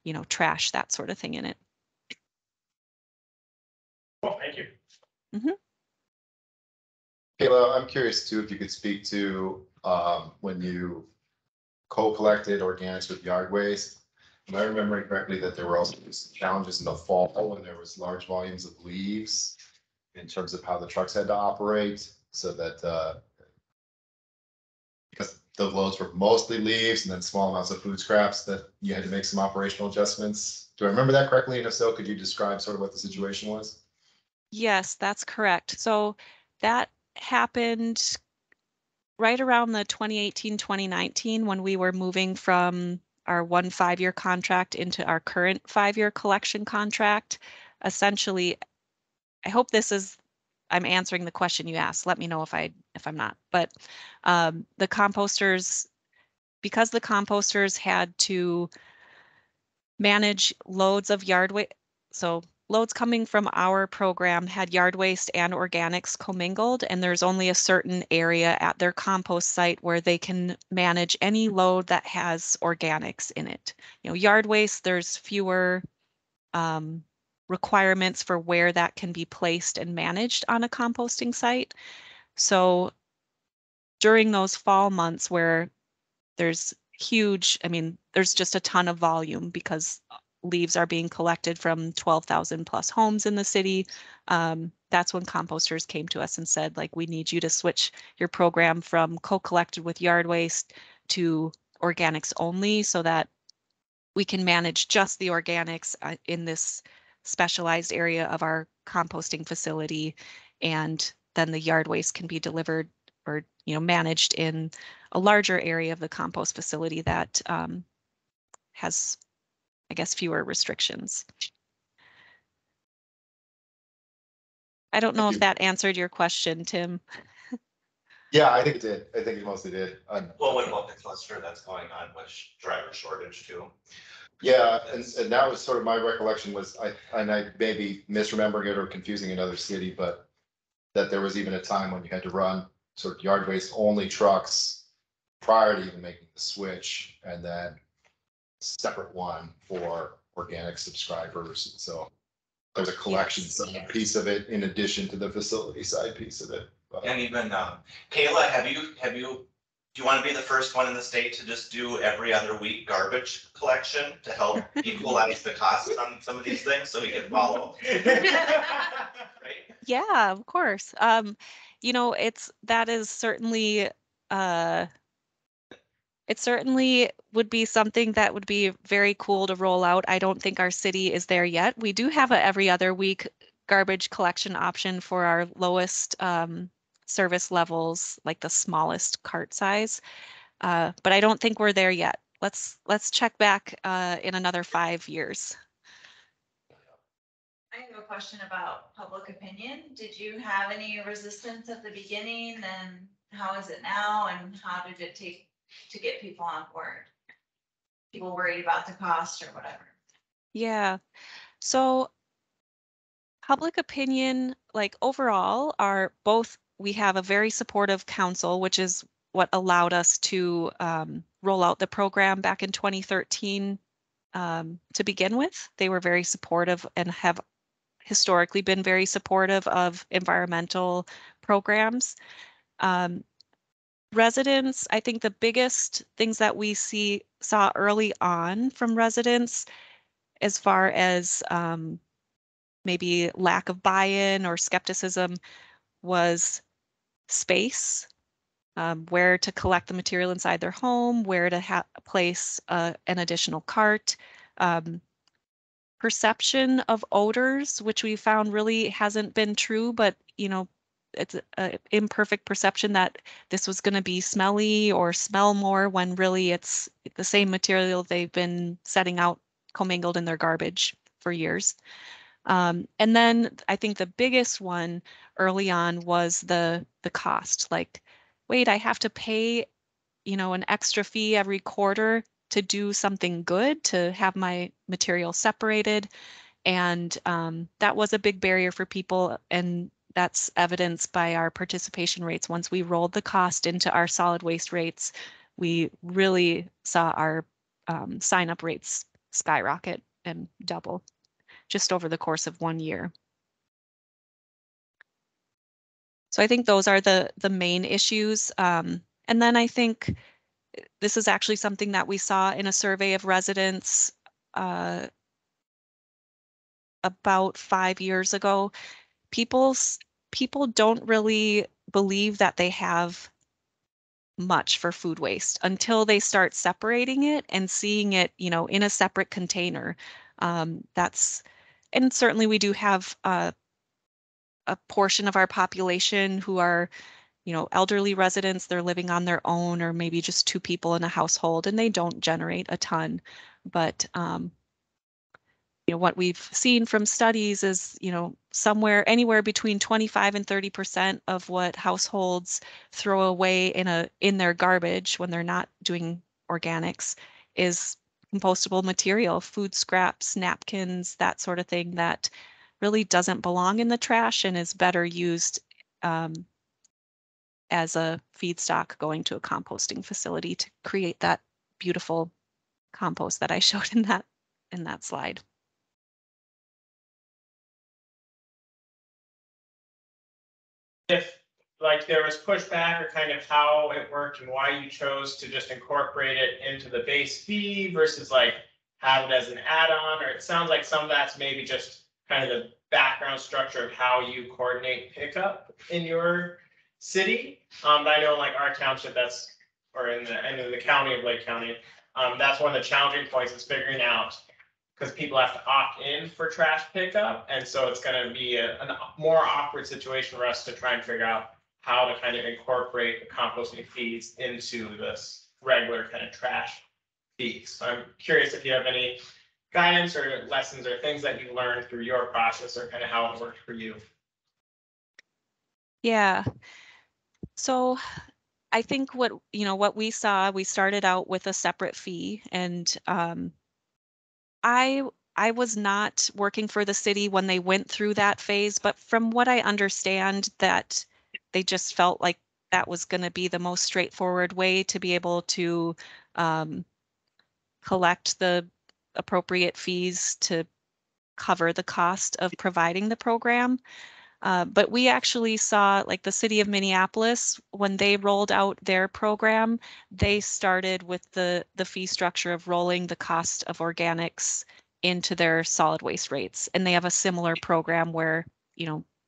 you know, trash, that sort of thing in it. Well, thank you. Mm-hmm. Kayla, I'm curious too, if you could speak to when you co-collected organics with yard waste. Am I remembering correctly that there were also some challenges in the fall when there was large volumes of leaves in terms of how the trucks had to operate, so that because the loads were mostly leaves and then small amounts of food scraps, that you had to make some operational adjustments. Do I remember that correctly? And if so, could you describe sort of what the situation was? Yes, that's correct. So that happened right around the 2018, 2019 when we were moving from our 5-year contract into our current 5-year collection contract. Essentially, I hope this is, I'm answering the question you asked. Let me know if I'm not. But the composters, because the composters had to manage loads of yard waste, so loads coming from our program had yard waste and organics commingled, and there's only a certain area at their compost site where they can manage any load that has organics in it. You know, yard waste, there's fewer requirements for where that can be placed and managed on a composting site. So during those fall months where there's huge, I mean, there's just a ton of volume because leaves are being collected from 12,000 plus homes in the city. That's when composters came to us and said, like, we need you to switch your program from co-collected with yard waste to organics only so that we can manage just the organics in this specialized area of our composting facility, and then the yard waste can be delivered or, you know, managed in a larger area of the compost facility that has, I guess, fewer restrictions. I don't know if that answered your question, Tim. Yeah, I think it did. I think it mostly did. Well, what about the cluster that's going on with driver shortage too? Yeah, and that was sort of my recollection was, I may be misremembering it or confusing another city, but that there was even a time when you had to run sort of yard waste only trucks prior to even making the switch, and then separate one for organic subscribers. So there's a collection side piece of it in addition to the facility side piece of it. And even, Kayla, do you want to be the first one in the state to just do every other week garbage collection to help equalize the costs on some of these things so we can follow? Right? Yeah, of course. You know, that is certainly it certainly would be something that would be very cool to roll out. I don't think our city is there yet. We do have a every other week garbage collection option for our lowest service levels, like the smallest cart size. But I don't think we're there yet. Let's check back in another 5 years. I have a question about public opinion. Did you have any resistance at the beginning, and how is it now, and how did it take to get people on board? People worried about the cost or whatever. Yeah. So public opinion, like overall, are both, we have a very supportive council, which is what allowed us to roll out the program back in 2013 to begin with. They were very supportive and have historically been very supportive of environmental programs. Residents, I think the biggest things that we saw early on from residents as far as maybe lack of buy-in or skepticism was space, where to collect the material inside their home, where to place an additional cart, perception of odors, which we found really hasn't been true, but it's an imperfect perception that this was going to be smelly or smell more when really it's the same material they've been setting out commingled in their garbage for years. And then I think the biggest one early on was the cost. Like, wait, I have to pay, an extra fee every quarter to do something good, to have my material separated. And that was a big barrier for people. And that's evidenced by our participation rates. Once we rolled the cost into our solid waste rates, we really saw our sign-up rates skyrocket and double just over the course of 1 year. So I think those are the main issues. And then I think this is actually something that we saw in a survey of residents about 5 years ago. People don't really believe that they have much for food waste until they start separating it and seeing it, in a separate container. And certainly we do have a portion of our population who are, elderly residents. They're living on their own, or maybe just 2 people in a household, and they don't generate a ton. But what we've seen from studies is, anywhere between 25 and 30% of what households throw away in their garbage when they're not doing organics is compostable material, food scraps, napkins, that sort of thing that really doesn't belong in the trash and is better used as a feedstock going to a composting facility to create that beautiful compost that I showed in that slide. If like there was pushback, or kind of how it worked and why you chose to just incorporate it into the base fee versus like have it as an add-on, or it sounds like some of that's maybe just kind of the background structure of how you coordinate pickup in your city. But I know like our township, or in the end of the county of Lake County, that's one of the challenging points is figuring out, because people have to opt in for trash pickup. And so it's going to be a more awkward situation for us to try and figure out how to kind of incorporate the composting fees into this regular kind of trash fees. So I'm curious if you have any guidance or lessons or things that you learned through your process, or kind of how it worked for you. Yeah. So I think what we saw, we started out with a separate fee, and I was not working for the city when they went through that phase, but from what I understand, that they just felt like that was going to be the most straightforward way to be able to collect the appropriate fees to cover the cost of providing the program. But we actually saw, like, the city of Minneapolis, when they rolled out their program, they started with the fee structure of rolling the cost of organics into their solid waste rates. And they have a similar program where,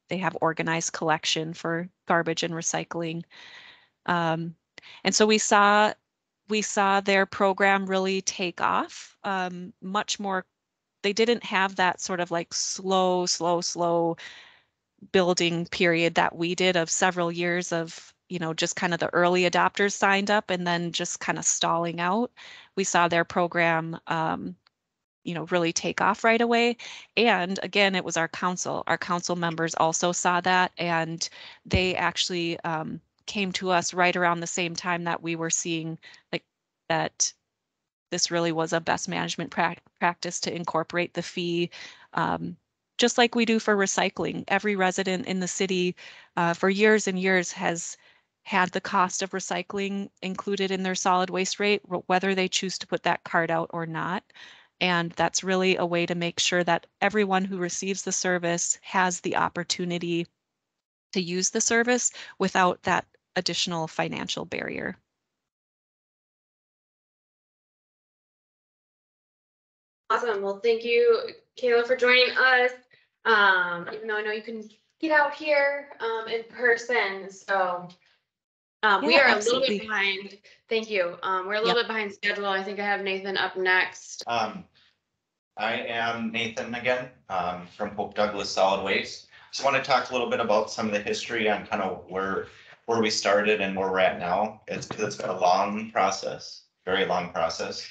they have organized collection for garbage and recycling. And so we saw their program really take off much more. They didn't have that sort of like slow building period that we did of several years of, just kind of the early adopters signed up and then just kind of stalling out. We saw their program, really take off right away. And again, it was our council. Our council members also saw that, and they actually came to us right around the same time that we were seeing like that this really was a best management practice to incorporate the fee Just like we do for recycling. Every resident in the city for years and years has had the cost of recycling included in their solid waste rate, whether they choose to put that card out or not. And that's really a way to make sure that everyone who receives the service has the opportunity to use the service without that additional financial barrier. Awesome. Well, thank you, Kayla, for joining us. Even though I know you can get out here in person, so we Yeah, are a little absolutely. bit behind. Thank you. We're a little bit behind schedule. I think I have Nathan up next. I am Nathan again, from Hope Douglas Solid Waste. Just want to talk a little bit about some of the history on kind of where we started and where we're at now. It's because it's been a long process, very long process.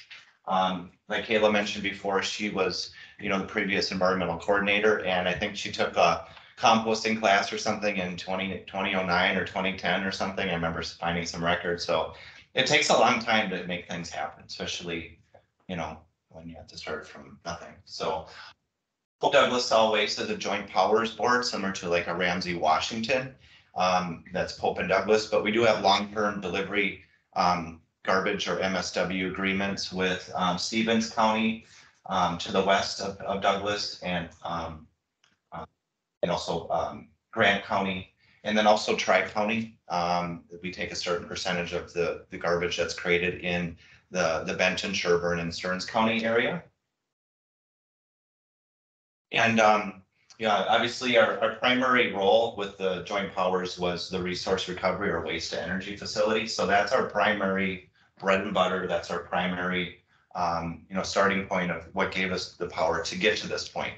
Like Kayla mentioned before, she was, the previous environmental coordinator, and I think she took a composting class or something in 2009 or 2010 or something. I remember finding some records. So it takes a long time to make things happen, especially, when you have to start from nothing. So Hope Douglas Solid Waste is a joint powers board, similar to like a Ramsey, Washington. That's Pope and Douglas, but we do have long-term delivery garbage or MSW agreements with Stevens County to the west of Douglas, and also Grant County, and then also Tri-County. We take a certain percentage of the garbage that's created in the Benton, Sherburne, and Stearns County area. And obviously our primary role with the joint powers was the resource recovery or waste to energy facility. So that's our primary bread and butter. That's our primary, starting point of what gave us the power to get to this point.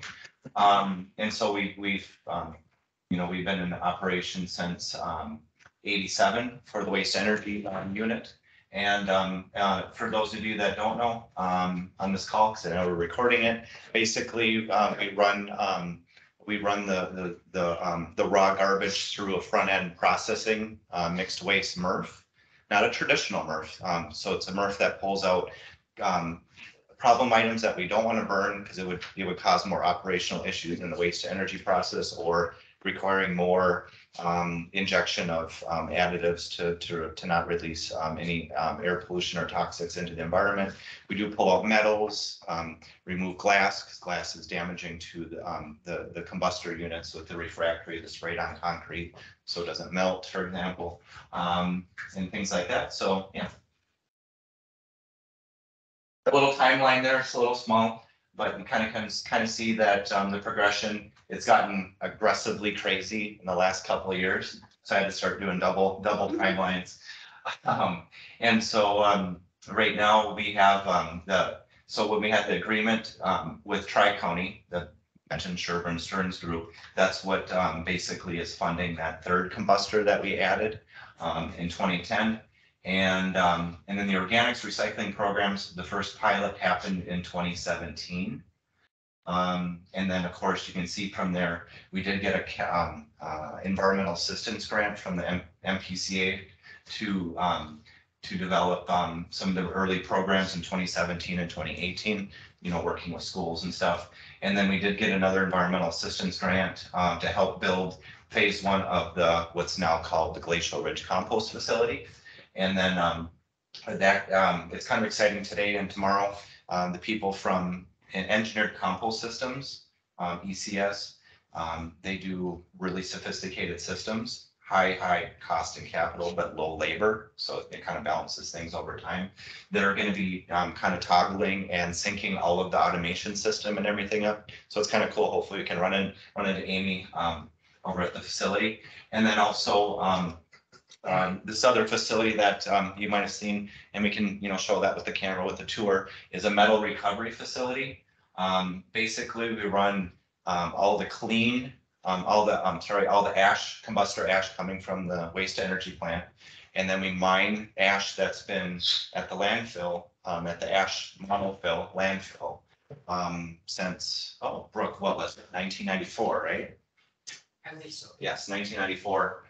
And so we've been in operation since 87 for the waste energy unit. And for those of you that don't know, on this call, because I know we're recording it, basically we run the raw garbage through a front end processing mixed waste MRF, not a traditional MRF. So it's a MRF that pulls out problem items that we don't want to burn because it would cause more operational issues in the waste to energy process, or requiring more injection of additives to not release any air pollution or toxics into the environment. We do pull out metals, remove glass, because glass is damaging to the combustor units with the refractory that's sprayed on concrete, so it doesn't melt, for example, and things like that. So yeah, a little timeline there. It's a little small, but you kind of see that the progression. It's gotten aggressively crazy in the last couple of years, so I had to start doing double timelines. And so right now we have so when we had the agreement with Tri-County, the mentioned Sherburne Stearns group, that's what basically is funding that third combustor that we added in 2010. And then the organics recycling programs, the first pilot happened in 2017. And then of course you can see from there, we did get a environmental assistance grant from the MPCA to develop some of the early programs in 2017 and 2018, working with schools and stuff. And then we did get another environmental assistance grant to help build phase 1 of what's now called the Glacial Ridge Compost Facility. And then it's kind of exciting today and tomorrow. The people from Engineered Compost Systems, ECS, they do really sophisticated systems, high cost and capital, but low labor. So it kind of balances things over time. They're going to be kind of toggling and syncing all of the automation system and everything up. So it's kind of cool. Hopefully we can run into Amy over at the facility. And then also this other facility that you might have seen, and we can show that with the camera with the tour, is a metal recovery facility. Basically we run all the clean, all the ash, combustor ash coming from the waste energy plant, and then we mine ash that's been at the landfill, at the ash monofill landfill since Brooke, what was it, 1994, right? I think so. Yes, 1994.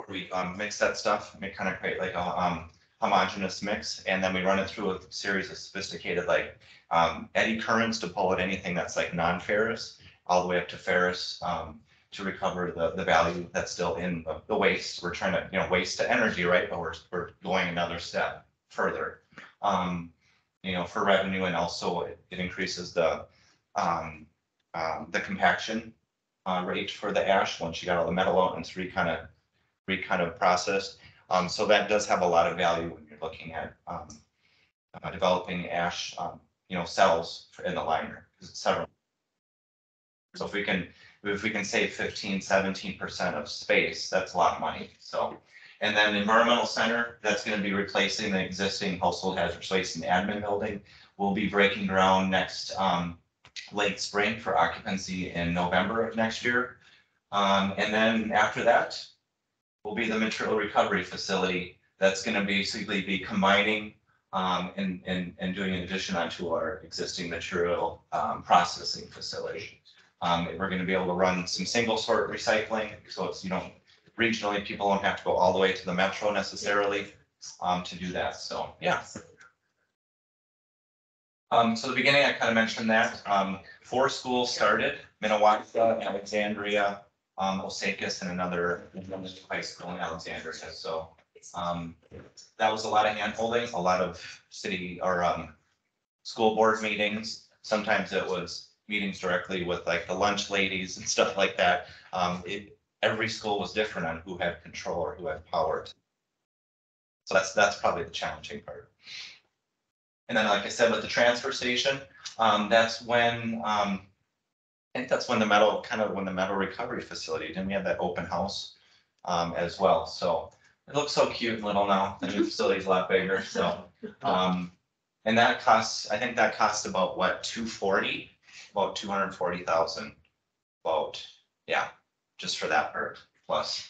We mix that stuff and we kind of create like homogeneous mix, and then we run it through a series of sophisticated like eddy currents to pull out anything that's like non-ferrous, all the way up to ferrous, to recover the value that's still in the waste. We're trying to, waste to energy, right? But we're going another step further, for revenue, and also it increases the compaction rate for the ash once you got all the metal out and it's kind of processed. So that does have a lot of value when you're looking at developing ash, cells in the liner, because it's several. So if we can save 15-17% of space, that's a lot of money. So, and then the environmental center, that's going to be replacing the existing household hazardous waste and admin building. We'll be breaking ground next late spring for occupancy in November of next year. And then after that will be the material recovery facility. That's going to basically be combining and doing an addition onto our existing material processing facility. We're going to be able to run some single sort recycling, so it's, regionally people don't have to go all the way to the metro necessarily to do that. So yeah. So the beginning, I kind of mentioned that 4 schools started: Minnewaca, Alexandria, Osakis, and another high school in Alexandria. So that was a lot of hand holding, a lot of city or school board meetings. Sometimes it was meetings directly with like the lunch ladies and stuff like that. Every school was different on who had control or who had power. So that's probably the challenging part. And then, like I said, with the transfer station, that's when I think that's when the metal recovery facility, didn't we have that open house as well? So it looks so cute and little now. The new facility is a lot bigger. So and that costs, I think that cost about what, 240, about 240,000, about, yeah, just for that part. Plus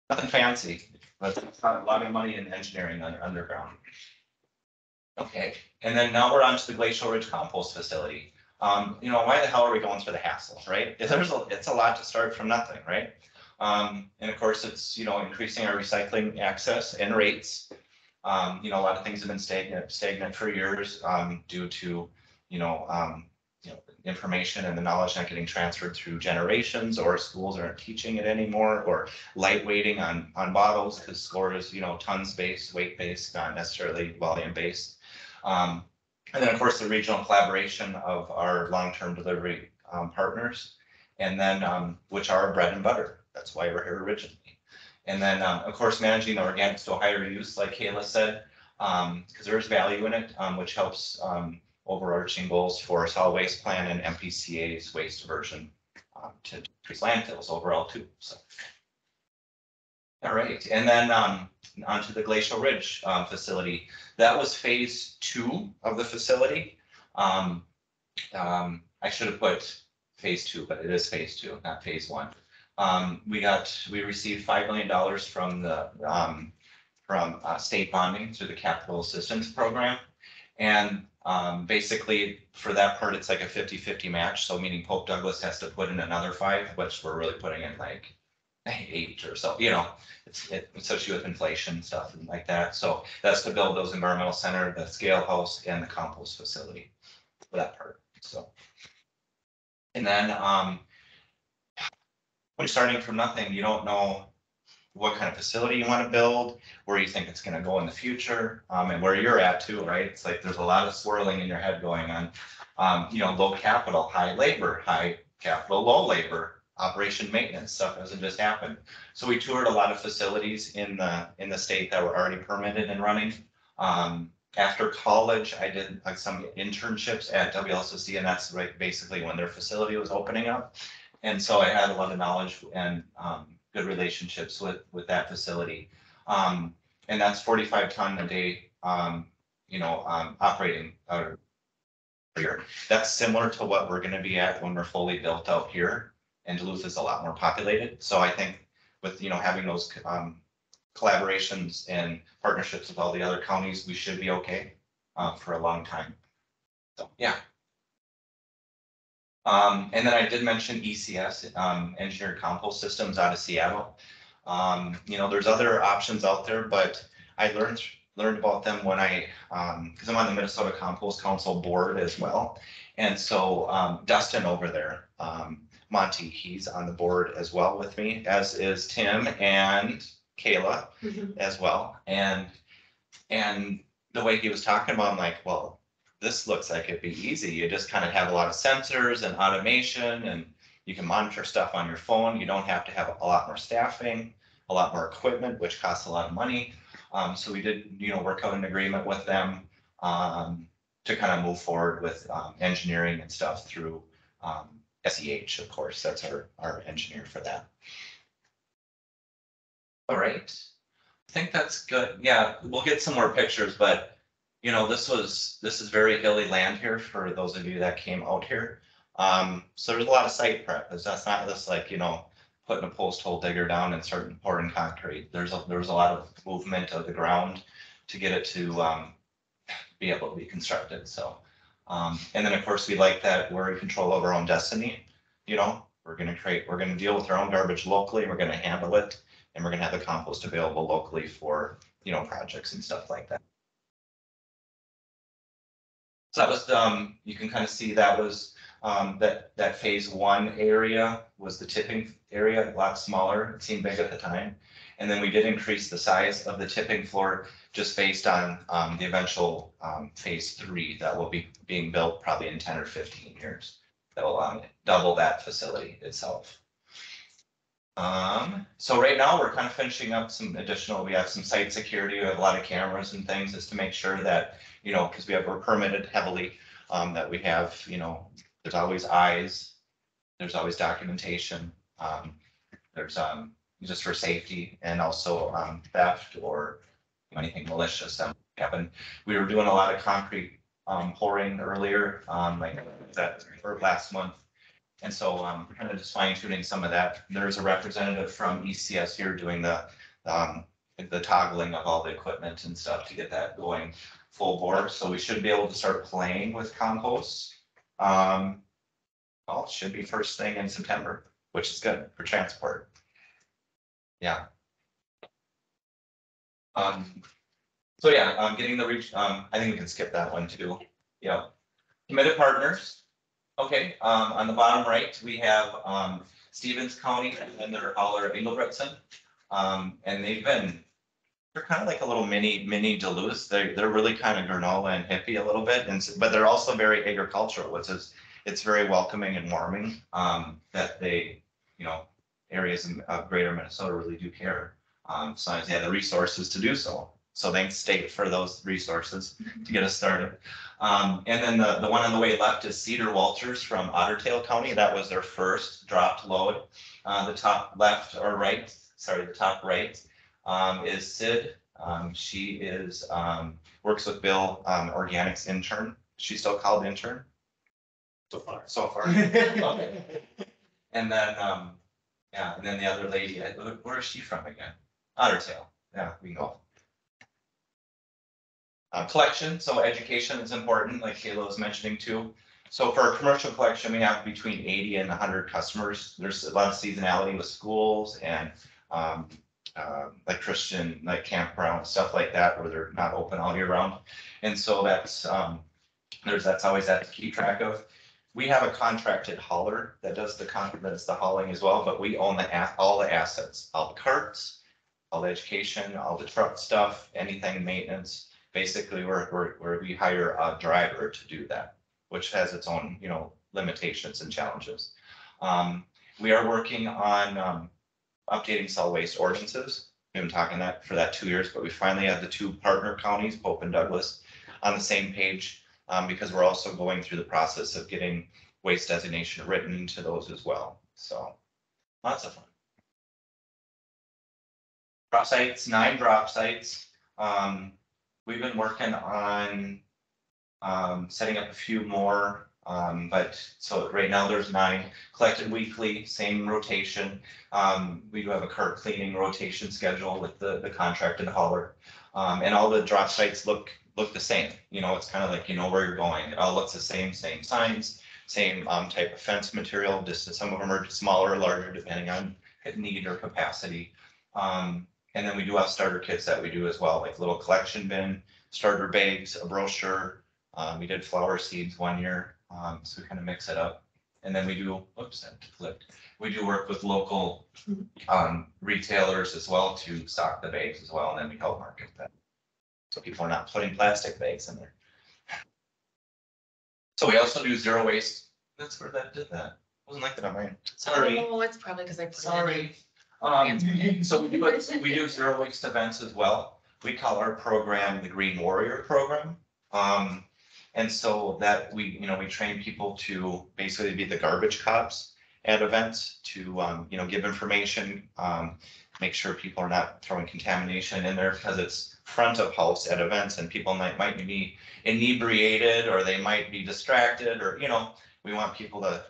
nothing fancy, but a lot of money in engineering underground. Okay, and then now we're on to the Glacial Ridge Compost Facility. Why the hell are we going through the hassle, right? It's a lot to start from nothing, right? And of course, it's, increasing our recycling access and rates. A lot of things have been stagnant for years due to, information and the knowledge not getting transferred through generations, or schools aren't teaching it anymore, or light weighting on bottles, because score is, tons based, weight based, not necessarily volume based. And then of course the regional collaboration of our long-term delivery partners, and then which are bread and butter. That's why we're here originally. And then of course managing the organics to a higher use, like Kayla said, because there is value in it, which helps overarching goals for solid waste plan and MPCA's waste diversion to increase landfills overall too. So. All right, and then onto the Glacial Ridge facility. That was phase 2 of the facility. I should have put phase 2, but it is phase 2, not phase 1. We received $5 million from the state bonding through the capital assistance program, and basically for that part it's like a 50-50 match. So meaning Pope Douglas has to put in another 5, which we're really putting in like 8 or so, it's associated with inflation stuff and like that. So that's to build those environmental center, the scale house, and the compost facility for that part. So, and then when you're starting from nothing, you don't know what kind of facility you want to build, where you think it's going to go in the future, and where you're at too, right? It's like there's a lot of swirling in your head going on. Low capital, high labor, high capital, low labor. Operation maintenance stuff doesn't just happen. So we toured a lot of facilities in the state that were already permitted and running. After college, I did some internships at WLCC, and that's right basically when their facility was opening up. And so I had a lot of knowledge and good relationships with that facility. And that's 45 ton a day, operating here. That's similar to what we're going to be at when we're fully built out here. And Duluth is a lot more populated. So I think with, having those collaborations and partnerships with all the other counties, we should be okay for a long time. So, yeah. And then I did mention ECS, Engineered Compost Systems out of Seattle. There's other options out there, but I learned learned about them when because I'm on the Minnesota Compost Council board as well. And so Dustin over there, Monty, he's on the board as well with me, as is Tim and Kayla as well. And the way he was talking about, I'm like, well, this looks like it'd be easy. You just kind of have a lot of sensors and automation, and you can monitor stuff on your phone. You don't have to have a lot more staffing, a lot more equipment, which costs a lot of money. So we did, work out an agreement with them to kind of move forward with engineering and stuff through SEH, of course. That's our engineer for that. All right. I think that's good. Yeah, we'll get some more pictures, but this is very hilly land here for those of you that came out here. So there's a lot of site prep. That's not just like, putting a post hole digger down and starting pouring concrete. There's a lot of movement of the ground to get it to be able to be constructed. So, and then of course we like that we're in control of our own destiny. We're going to deal with our own garbage locally. We're going to handle it, and we're going to have the compost available locally for, projects and stuff like that. So that was, you can kind of see that was, that phase 1 area was the tipping area, a lot smaller. It seemed big at the time. And then we did increase the size of the tipping floor just based on the eventual phase 3 that will be being built probably in 10 or 15 years. That will double that facility itself. So right now we're kind of finishing up some additional, we have some site security, we have a lot of cameras and things just to make sure that, because we're permitted heavily, that we have, there's always eyes, there's always documentation, there's just for safety, and also theft or anything malicious that happened. We were doing a lot of concrete pouring earlier, like that or last month. And so we're kind of just fine tuning some of that. There's a representative from ECS here doing the toggling of all the equipment and stuff to get that going full bore. So we should be able to start playing with compost. Well, it should be first thing in September, which is good for transport. Yeah. So yeah, getting the reach, I think we can skip that one too. Yeah. Committed partners. Okay, on the bottom right, we have Stevens County and their hauler Engelbretson. And they're kind of like a little mini Duluth. They're really kind of granola and hippie a little bit, but they're also very agricultural, which is, it's very welcoming and warming that they, areas of greater Minnesota really do care. So they have the resources to do so. So thanks state for those resources to get us started. And then the one on the way left is Cedar Walters from Ottertail County. That was their first dropped load. The top left or right, sorry, the top right is Sid. She is works with Bill, organics intern. She's still called intern. So far. Okay. And then, yeah, and then the other lady, where is she from again? Ottertail. Yeah, we can go. Collection, so education is important, like Kayla was mentioning too. So for a commercial collection, we have between 80 and 100 customers. There's a lot of seasonality with schools and like Christian, like campground, stuff like that, where they're not open all year round. And so that's always that to keep track of. We have a contracted hauler that does the hauling as well, but we own all the assets, all the carts, all the education, all the truck stuff, anything maintenance. Basically, we hire a driver to do that, which has its own, limitations and challenges. We are working on updating solid waste ordinances. We've been talking for that 2 years, but we finally have the 2 partner counties, Pope and Douglas, on the same page because we're also going through the process of getting waste designation written into those as well. So lots of fun. Drop sites, 9 drop sites. We've been working on setting up a few more, but so right now there's 9 collected weekly, same rotation. We do have a cart cleaning rotation schedule with the contracted hauler, and all the drop sites look the same. It's kind of like where you're going. It all looks the same signs, same type of fence material. Just some of them are smaller or larger depending on need or capacity. And And then we do have starter kits that we do as well, like little collection bin, starter bags, a brochure. We did flower seeds one year, so we kind of mix it up. And then we do, oops, that flipped. We do work with local retailers as well to stock the bags as well, and then we help market that. So people are not putting plastic bags in there. So we also do zero waste. That's where that did that. Wasn't like that on mine. Sorry. Oh, it's probably because I put it in. Sorry. So we do zero waste events as well. We call our program the Green Warrior Program. And so that we train people to basically be the garbage cops at events to, give information, make sure people are not throwing contamination in there because it's front of house at events and people might be inebriated or they might be distracted or, we want people to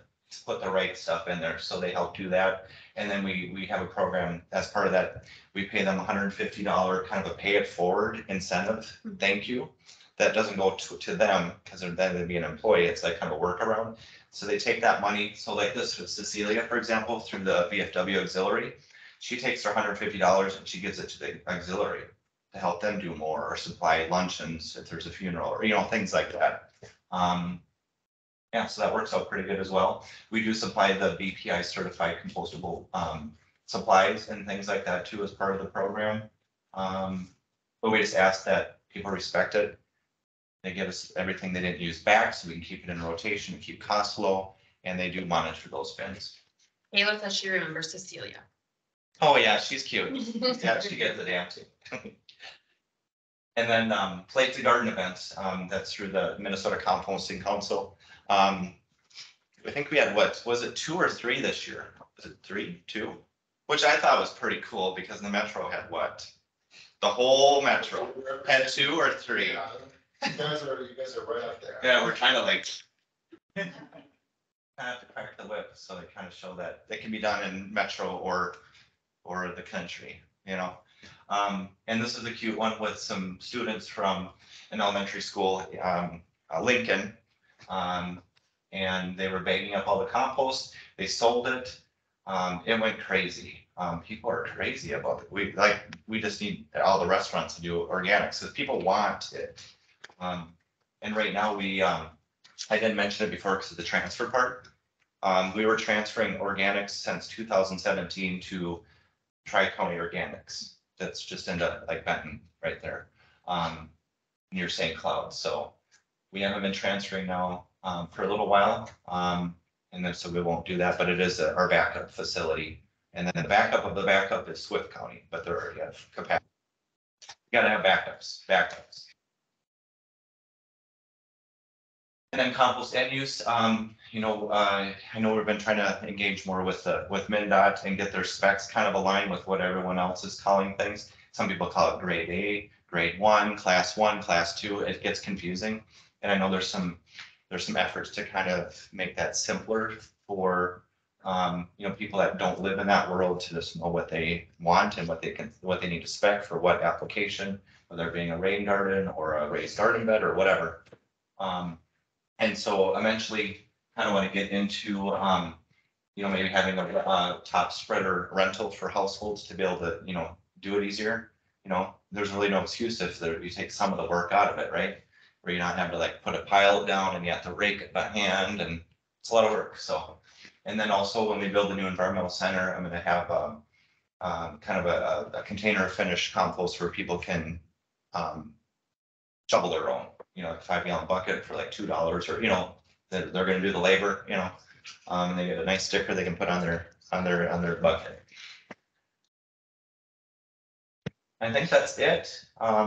put the right stuff in there. So they help do that. And then we have a program as part of that. We pay them $150 kind of a pay it forward incentive. Thank you. That doesn't go to them because then they'd be an employee. It's like kind of a workaround. So they take that money. So like this with Cecilia, for example, through the VFW auxiliary, she takes her $150 and she gives it to the auxiliary to help them do more or supply luncheons if there's a funeral or, things like that. Yeah, so that works out pretty good as well. We do supply the BPI certified compostable supplies and things like that too as part of the program. But we just ask that people respect it. They give us everything they didn't use back so we can keep it in rotation and keep costs low, and they do monitor those bins. Kayla says she remembers Cecilia. Oh yeah, she's cute. Yeah, she gets the damn too. And then Plate to Garden events, that's through the Minnesota Composting Council. I think we had, what, was it 2 or 3 this year? Was it 3, 2? Which I thought was pretty cool because the Metro had what? The whole Metro had 2 or 3. Yeah, you guys are right up there. Yeah, we're kind of like. Kind of have to crack the whip, so they kind of show that it can be done in Metro or the country, And this is a cute one with some students from an elementary school, Lincoln. And they were bagging up all the compost. They sold it. It went crazy. People are crazy about it. We just need all the restaurants to do organics because people want it. And right now I didn't mention it before because of the transfer part. We were transferring organics since 2017 to Tri-County Organics. That's just into like Benton right there, near St. Cloud. So we haven't been transferring now for a little while. And then so we won't do that, but it is our backup facility. And then the backup of the backup is Swift County, but they already have capacity. You gotta have backups. And then compost end use, I know we've been trying to engage more with MnDOT and get their specs kind of aligned with what everyone else is calling things. Some people call it grade A, grade 1, class 1, class 2. It gets confusing. And I know there's some efforts to kind of make that simpler for people that don't live in that world to just know what they want and what they need to spec for what application, whether it being a rain garden or a raised garden bed or whatever. And so eventually kind of want to get into, maybe having a top spreader rental for households to be able to, do it easier. There's really no excuse if you take some of the work out of it, right? Where you're not having to like put a pile down and you have to rake it by hand and it's a lot of work. So, and then also when we build the new environmental center, I'm going to have kind of a container finished compost where people can shovel their own. A 5-gallon bucket for like $2 or, they're going to do the labor, and they get a nice sticker they can put on their bucket. I think that's it. I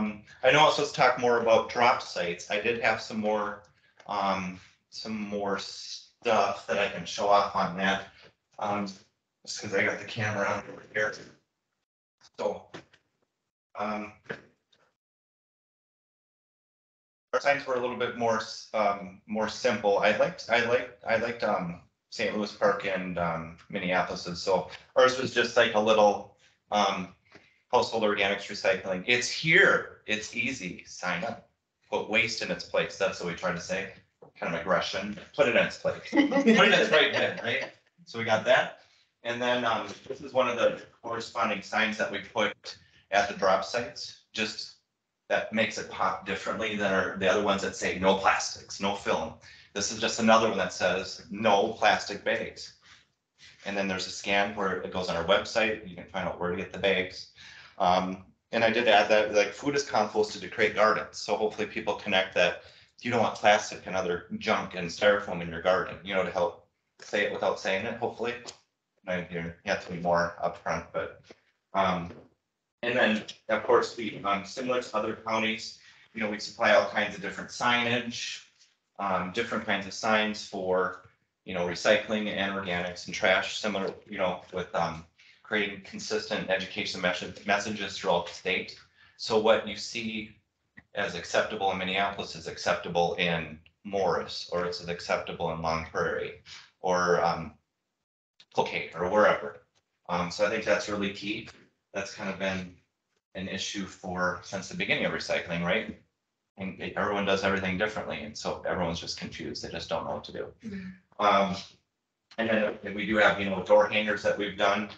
know I was supposed to talk more about drop sites. I did have some more stuff that I can show off on that. Just because I got the camera on over here. So, our signs were a little bit more simple. I liked St. Louis Park and Minneapolis. So ours was just like a little household organics recycling. It's here. It's easy. Sign up. Put waste in its place. That's what we try to say. Kind of aggression. Put it in its place. Put it in its right bin, right? So we got that. And then this is one of the corresponding signs that we put at the drop sites, just that makes it pop differently than the other ones that say no plastics, no film. This is just another one that says no plastic bags. And then there's a scan where it goes on our website, you can find out where to get the bags. And I did add that like food is composted to create gardens, so hopefully people connect that you don't want plastic and other junk and styrofoam in your garden, you know, to help say it without saying it, hopefully. You have to be more upfront, but, and then, of course, we, similar to other counties, you know, we supply all kinds of different signage, different kinds of signs for, you know, recycling and organics and trash, similar, you know, with, creating consistent education messages throughout the state. So what you see as acceptable in Minneapolis is acceptable in Morris, or it's acceptable in Long Prairie, or Cloquet, or wherever. So I think that's really key. That's kind of been an issue since the beginning of recycling, right? And everyone does everything differently, and so everyone's just confused. They just don't know what to do. And then we do have, you know, door hangers that we've done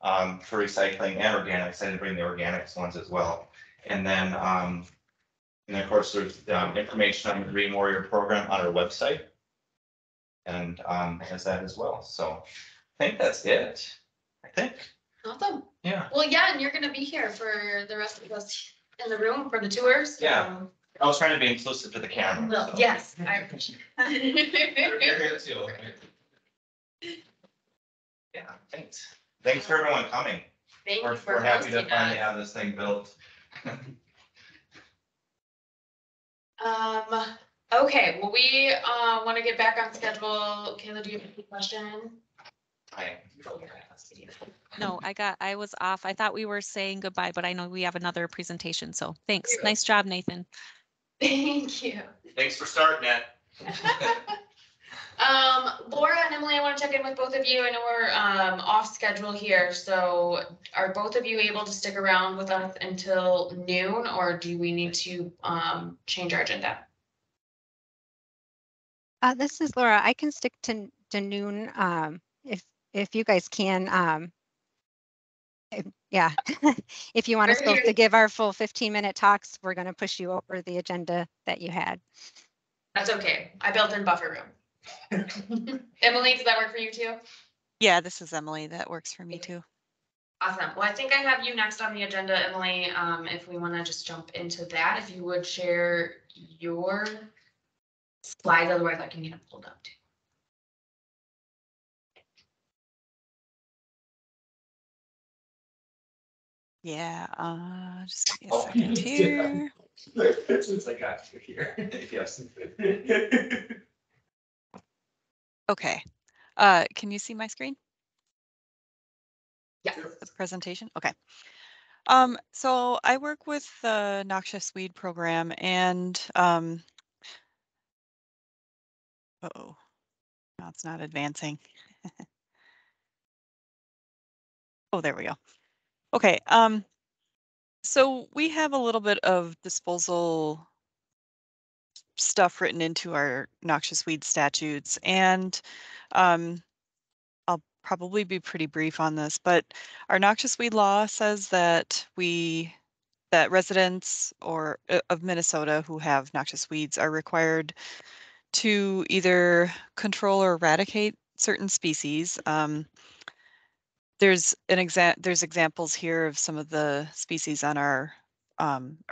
for recycling and organics. I didn't bring the organics ones as well. And then of course, there's information on the Green Warrior program on our website. And has that as well. So I think that's it. I think. Awesome. Yeah. Well, yeah, and you're gonna be here for the rest of us in the room for the tours. Yeah. I was trying to be inclusive to the camera. Well, so. yes, I appreciate You're it. here too. Yeah, thanks. Thanks for everyone coming. Thank you for We're happy to hosting finally us. have this thing built. Okay, well, we want to get back on schedule. Kayla, do you have a question? No, I was off. I thought we were saying goodbye, but I know we have another presentation. So thanks. Yeah. Nice job, Nathan. Thank you. Thanks for starting it. Laura and Emily, I want to check in with both of you. I know we're off schedule here, so are both of you able to stick around with us until noon, or do we need to change our agenda? This is Laura. I can stick to noon if you guys can. Yeah, if you want us both to give our full 15-minute talks, we're going to push you over the agenda that you had. That's okay. I built in buffer room. Emily, does that work for you too? Yeah, this is Emily. That works for me too. Awesome. Well, I think I have you next on the agenda, Emily. If we want to just jump into that, if you would share your slides, otherwise I can get them pulled up too. Yeah, just give me a second here. Since I got you here. Yes. Okay. Can you see my screen? Yeah. The presentation? Okay. So I work with the Noxious Weed program, and uh-oh, no, it's not advancing. Oh, there we go. Okay. So we have a little bit of disposal stuff written into our noxious weed statutes, and I'll probably be pretty brief on this, but our noxious weed law says that residents of Minnesota who have noxious weeds are required to either control or eradicate certain species. There's examples here of some of the species on our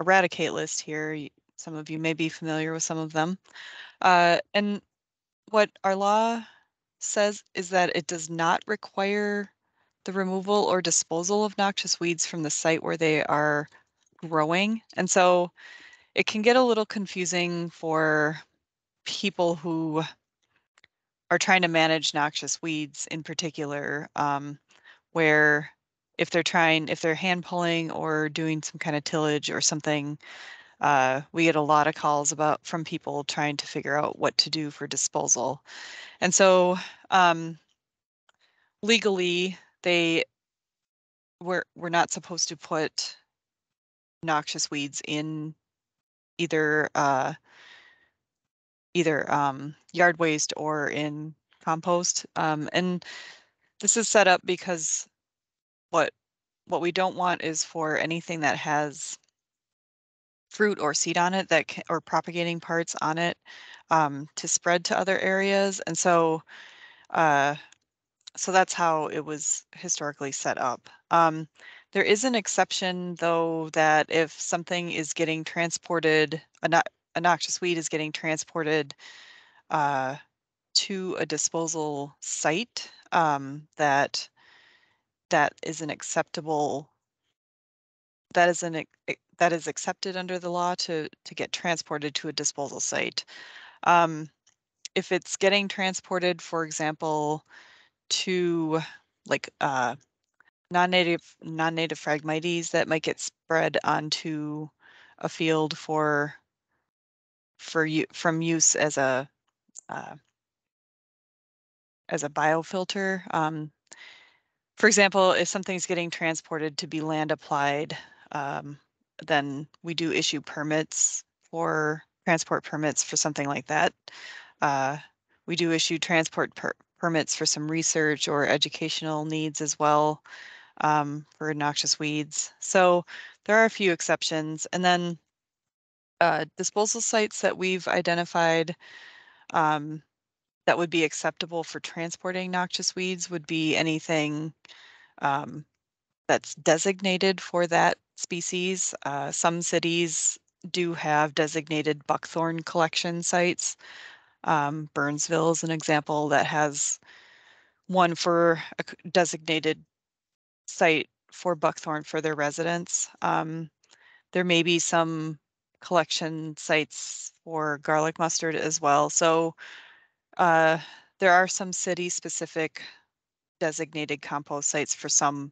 eradicate list here. Some of you may be familiar with some of them. And what our law says is that it does not require the removal or disposal of noxious weeds from the site where they are growing. And so it can get a little confusing for people who are trying to manage noxious weeds in particular, where if they're hand pulling or doing some kind of tillage or something, we get a lot of calls from people trying to figure out what to do for disposal. And so legally, we're not supposed to put noxious weeds in either yard waste or in compost. And this is set up because what what we don't want is for anything that has fruit or seed on it that or propagating parts on it to spread to other areas. And so so that's how it was historically set up. There is an exception, though, that if something is getting transported, a noxious weed is getting transported to a disposal site, that is an acceptable, that is accepted under the law to get transported to a disposal site. If it's getting transported, for example, to like non-native Phragmites that might get spread onto a field from use as a biofilter. For example, if something's getting transported to be land applied, then we do issue transport permits for something like that. We do issue transport permits for some research or educational needs as well, for noxious weeds. So there are a few exceptions. And then disposal sites that we've identified that would be acceptable for transporting noxious weeds would be anything that's designated for that species. Some cities do have designated buckthorn collection sites. Burnsville is an example that has one for a designated site for buckthorn for their residents. There may be some collection sites for garlic mustard as well. So there are some city-specific designated compost sites for some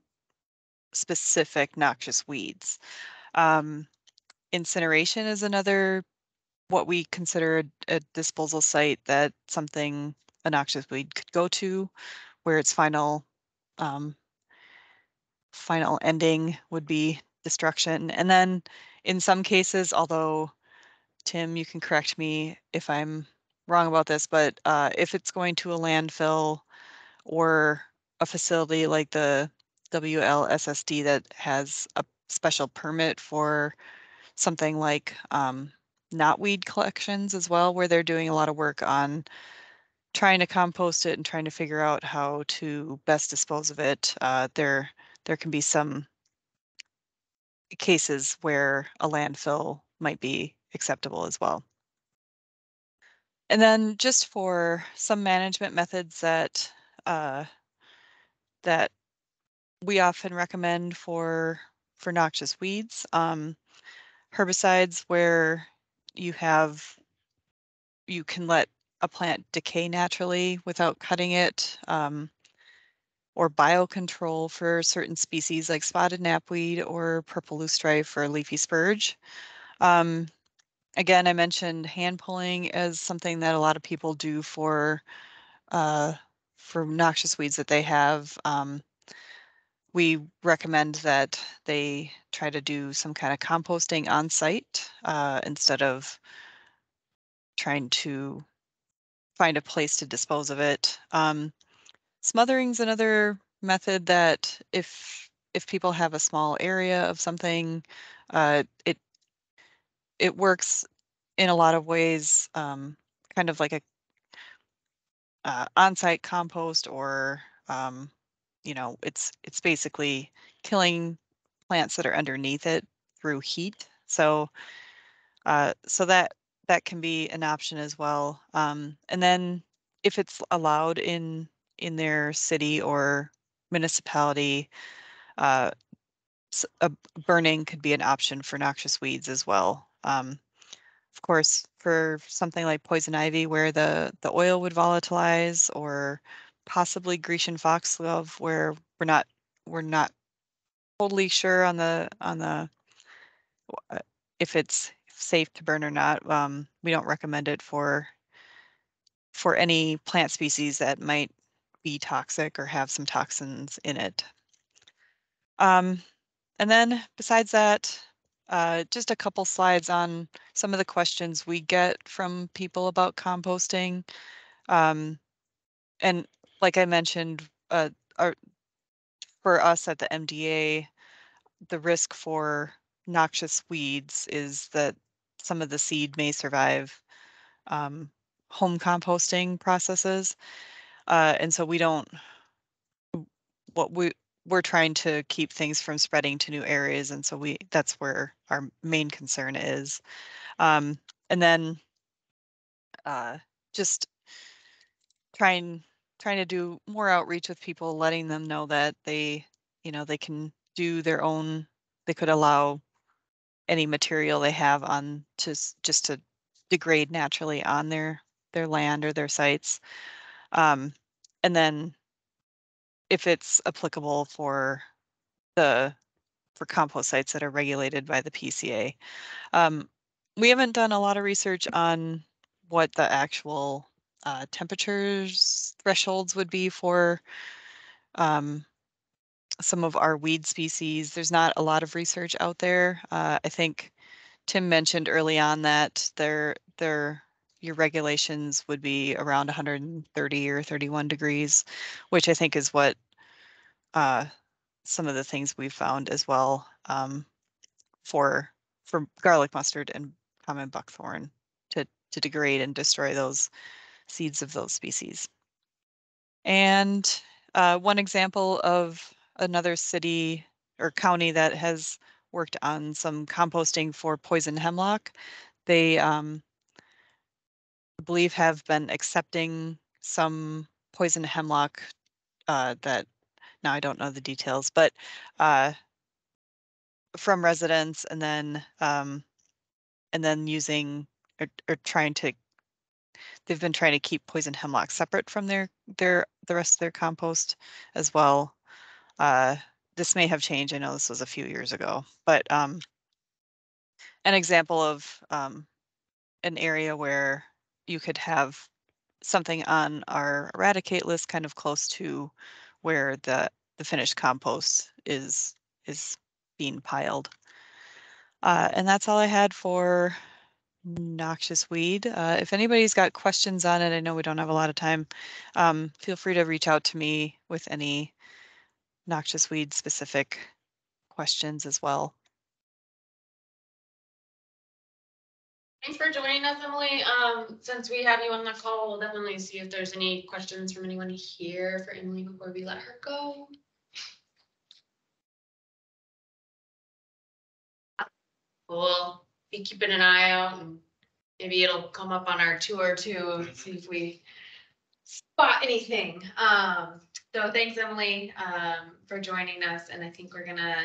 specific noxious weeds. Incineration is another, what we consider a disposal site that a noxious weed could go to, where its final ending would be destruction. And then in some cases, although Tim, you can correct me if I'm wrong about this, but if it's going to a landfill or a facility like the WLSSD that has a special permit for something like knotweed collections as well, where they're doing a lot of work on trying to compost it and trying to figure out how to best dispose of it, there can be some cases where a landfill might be acceptable as well. And then just for some management methods that that we often recommend for noxious weeds, herbicides where you can let a plant decay naturally without cutting it, or biocontrol for certain species like spotted knapweed or purple loosestrife for leafy spurge. Again, I mentioned hand pulling as something that a lot of people do for noxious weeds that they have. We recommend that they try to do some kind of composting on site instead of trying to find a place to dispose of it. Smothering is another method that if people have a small area of something, it works in a lot of ways, kind of like a on-site compost, or it's basically killing plants that are underneath it through heat. So so that can be an option as well. And then if it's allowed in their city or municipality, a burning could be an option for noxious weeds as well. Of course, for something like poison ivy, where the oil would volatilize, or possibly Grecian foxglove, where we're not totally sure on the if it's safe to burn or not. We don't recommend it for any plant species that might be toxic or have some toxins in it. And then besides that, just a couple slides on some of the questions we get from people about composting. And like I mentioned, for us at the MDA, the risk for noxious weeds is that some of the seed may survive home composting processes. And so we don't, we're trying to keep things from spreading to new areas. And so that's where our main concern is. And then just trying to do more outreach with people, letting them know that they can do their own, they could allow any material they have on just to degrade naturally on their land or their sites. And then if it's applicable for compost sites that are regulated by the PCA. We haven't done a lot of research on what the actual temperatures thresholds would be for some of our weed species. There's not a lot of research out there. I think Tim mentioned early on that your regulations would be around 130 or 31 degrees, which I think is what some of the things we've found as well for garlic mustard and common buckthorn to degrade and destroy those seeds of those species. And one example of another city or county that has worked on some composting for poison hemlock, they I believe have been accepting some poison hemlock that, now I don't know the details, but from residents, and then using or trying to, they've been trying to keep poison hemlock separate from the rest of their compost as well. This may have changed. I know this was a few years ago, but an example of an area where you could have something on our eradicate list kind of close to where the finished compost is being piled. And that's all I had for noxious weed. If anybody's got questions on it, I know we don't have a lot of time, feel free to reach out to me with any noxious weed specific questions as well. Thanks for joining us, Emily. Since we have you on the call, we'll definitely see if there's any questions from anyone here for Emily before we let her go. We'll be keeping an eye out, and maybe it'll come up on our tour too, see if we spot anything. So thanks, Emily, for joining us, and I think we're gonna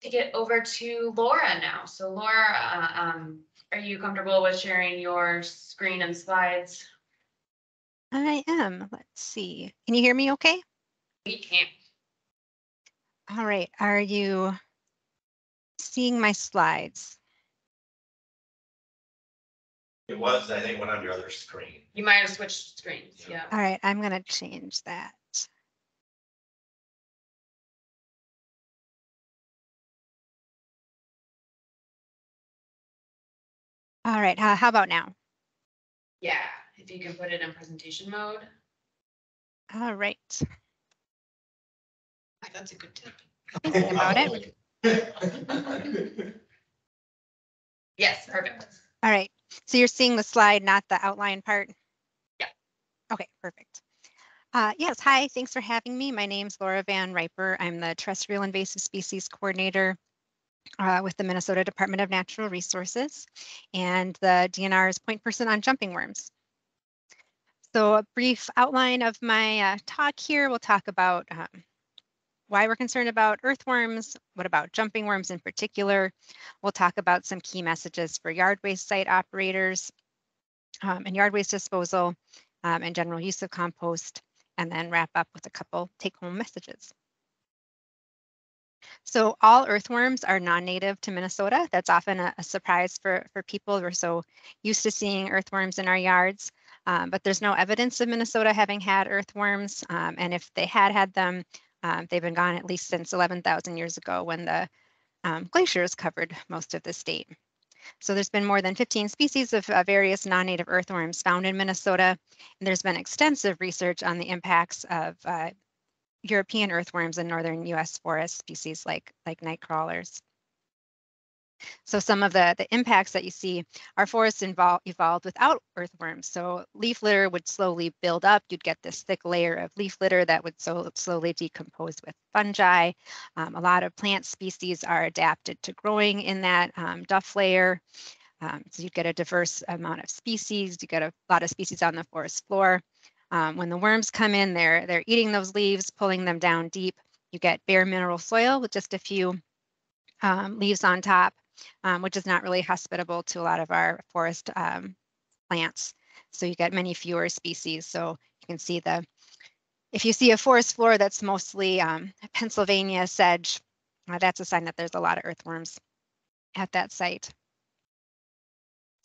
take it over to Laura now. So Laura, are you comfortable with sharing your screen and slides? I am. Let's see. Can you hear me okay? We can. All right. Are you seeing my slides? It was, I think, one on your other screen. You might have switched screens. Yeah. All right. I'm going to change that. All right. How about now? Yeah. If you can put it in presentation mode. All right. That's a good tip. Thinking about it. Yes, perfect. All right. So you're seeing the slide, not the outline part? Yeah. Okay, perfect. Yes, hi, thanks for having me. My name's Laura Van Riper. I'm the Terrestrial Invasive Species Coordinator with the Minnesota Department of Natural Resources, and the DNR is point person on jumping worms. So a brief outline of my talk here. We'll talk about why we're concerned about earthworms, what about jumping worms in particular. We'll talk about some key messages for yard waste site operators and yard waste disposal and general use of compost, and then wrap up with a couple take-home messages. So all earthworms are non-native to Minnesota. That's often a surprise for people. We're so used to seeing earthworms in our yards, but there's no evidence of Minnesota having had earthworms. And if they had them, they've been gone at least since 11,000 years ago when the glaciers covered most of the state. So there's been more than 15 species of various non-native earthworms found in Minnesota. And there's been extensive research on the impacts of European earthworms in northern US forest species like night crawlers. So some of the impacts that you see, our forests evolved without earthworms. So leaf litter would slowly build up. You'd get this thick layer of leaf litter that would slowly decompose with fungi. A lot of plant species are adapted to growing in that duff layer. So you'd get a diverse amount of species. You get a lot of species on the forest floor. When the worms come in, they're eating those leaves, pulling them down deep. You get bare mineral soil with just a few leaves on top, which is not really hospitable to a lot of our forest plants. So you get many fewer species. So you can see if you see a forest floor that's mostly Pennsylvania sedge, that's a sign that there's a lot of earthworms at that site.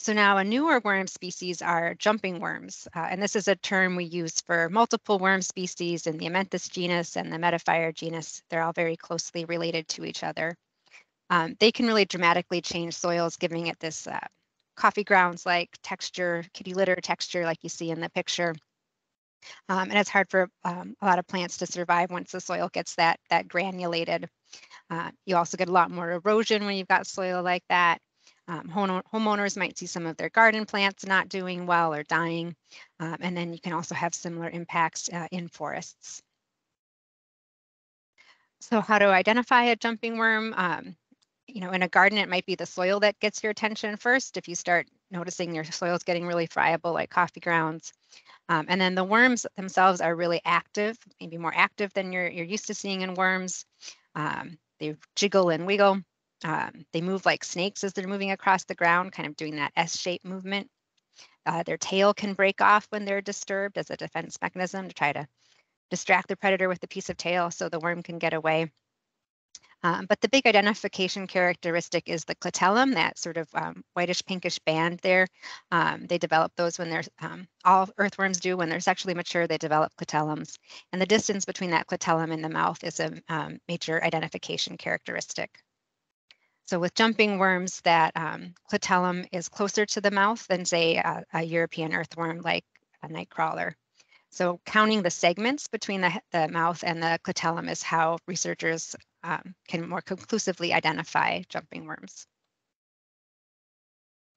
So now a newer worm species are jumping worms. And this is a term we use for multiple worm species in the Amenthus genus and the Metaphyre genus. They're all very closely related to each other. They can really dramatically change soils, giving it this coffee grounds-like texture, kitty litter texture like you see in the picture. And it's hard for a lot of plants to survive once the soil gets that granulated. You also get a lot more erosion when you've got soil like that. Homeowners might see some of their garden plants not doing well or dying. And then you can also have similar impacts in forests. So how to identify a jumping worm? You know, in a garden, it might be the soil that gets your attention first. If you start noticing your soil is getting really friable, like coffee grounds. And then the worms themselves are really active, maybe more active than you're used to seeing in worms. They jiggle and wiggle. They move like snakes as they're moving across the ground, kind of doing that S-shaped movement. Their tail can break off when they're disturbed as a defense mechanism to try to distract the predator with a piece of tail so the worm can get away. But the big identification characteristic is the clitellum, that sort of whitish pinkish band there. They develop those when they're, all earthworms do, when they're sexually mature, they develop clitellums. And the distance between that clitellum and the mouth is a major identification characteristic. So with jumping worms, that clitellum is closer to the mouth than, say, a European earthworm like a night crawler. So counting the segments between the mouth and the clitellum is how researchers can more conclusively identify jumping worms.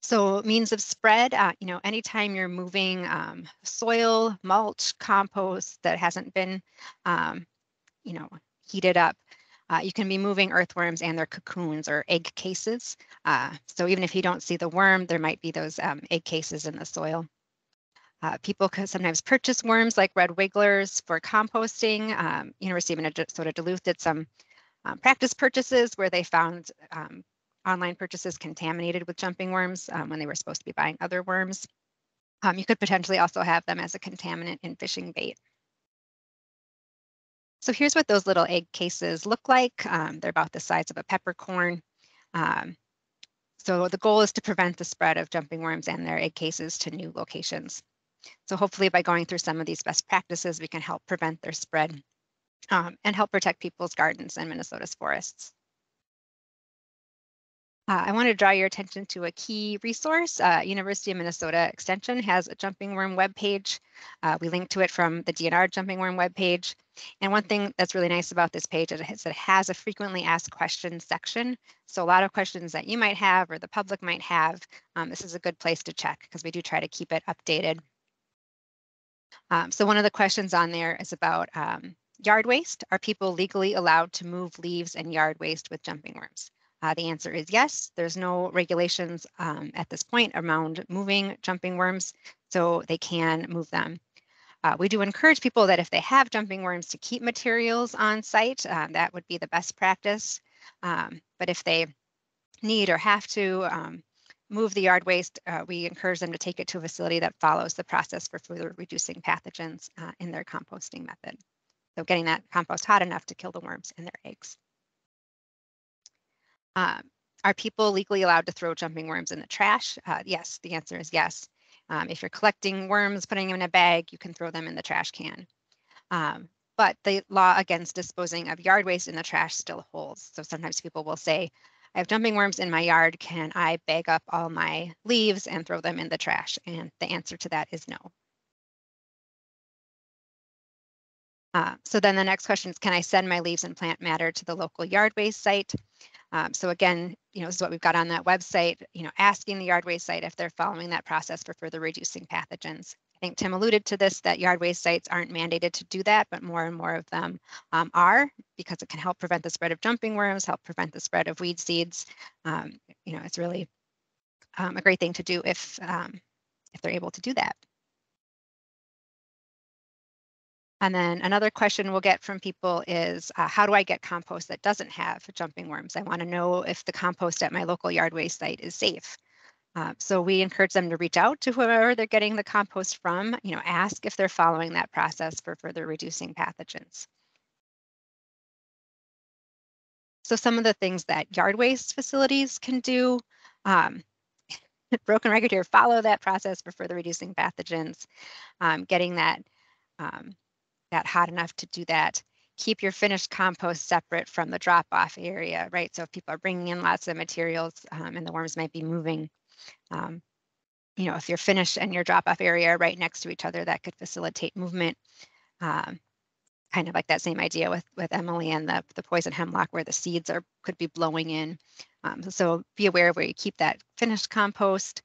So means of spread, you know, anytime you're moving soil, mulch, compost that hasn't been, you know, heated up, you can be moving earthworms and their cocoons or egg cases. So even if you don't see the worm, there might be those egg cases in the soil. People can sometimes purchase worms like red wigglers for composting. University of Minnesota Duluth did some practice purchases where they found online purchases contaminated with jumping worms when they were supposed to be buying other worms. You could potentially also have them as a contaminant in fishing bait. So here's what those little egg cases look like. They're about the size of a peppercorn. So the goal is to prevent the spread of jumping worms and their egg cases to new locations. So hopefully by going through some of these best practices, we can help prevent their spread and help protect people's gardens and Minnesota's forests. I want to draw your attention to a key resource. University of Minnesota Extension has a jumping worm webpage. We link to it from the DNR jumping worm webpage. And one thing that's really nice about this page is it has a frequently asked questions section. So a lot of questions that you might have or the public might have, this is a good place to check because we do try to keep it updated. So one of the questions on there is about yard waste. Are people legally allowed to move leaves and yard waste with jumping worms? The answer is yes. There's no regulations at this point around moving jumping worms, so they can move them. We do encourage people that if they have jumping worms to keep materials on site, that would be the best practice. But if they need or have to move the yard waste, we encourage them to take it to a facility that follows the process for further reducing pathogens in their composting method. So getting that compost hot enough to kill the worms and their eggs. Are people legally allowed to throw jumping worms in the trash? Yes, the answer is yes. If you're collecting worms, putting them in a bag, you can throw them in the trash can. But the law against disposing of yard waste in the trash still holds. So sometimes people will say, I have jumping worms in my yard. Can I bag up all my leaves and throw them in the trash? And the answer to that is no. So then the next question is, can I send my leaves and plant matter to the local yard waste site? So again, this is what we've got on that website, asking the yard waste site if they're following that process for further reducing pathogens. I think Tim alluded to this, that yard waste sites aren't mandated to do that, but more and more of them are, because it can help prevent the spread of jumping worms, help prevent the spread of weed seeds. It's really a great thing to do if they're able to do that. And then another question we'll get from people is, how do I get compost that doesn't have jumping worms? I want to know if the compost at my local yard waste site is safe. So we encourage them to reach out to whoever they're getting the compost from, ask if they're following that process for further reducing pathogens. So some of the things that yard waste facilities can do, broken record here, follow that process for further reducing pathogens, getting that hot enough to do that. Keep your finished compost separate from the drop-off area, right? So if people are bringing in lots of materials and the worms might be moving, if your finish and your drop-off area are right next to each other, that could facilitate movement. Kind of like that same idea with Emilie and the poison hemlock, where the seeds could be blowing in. So be aware of where you keep that finished compost.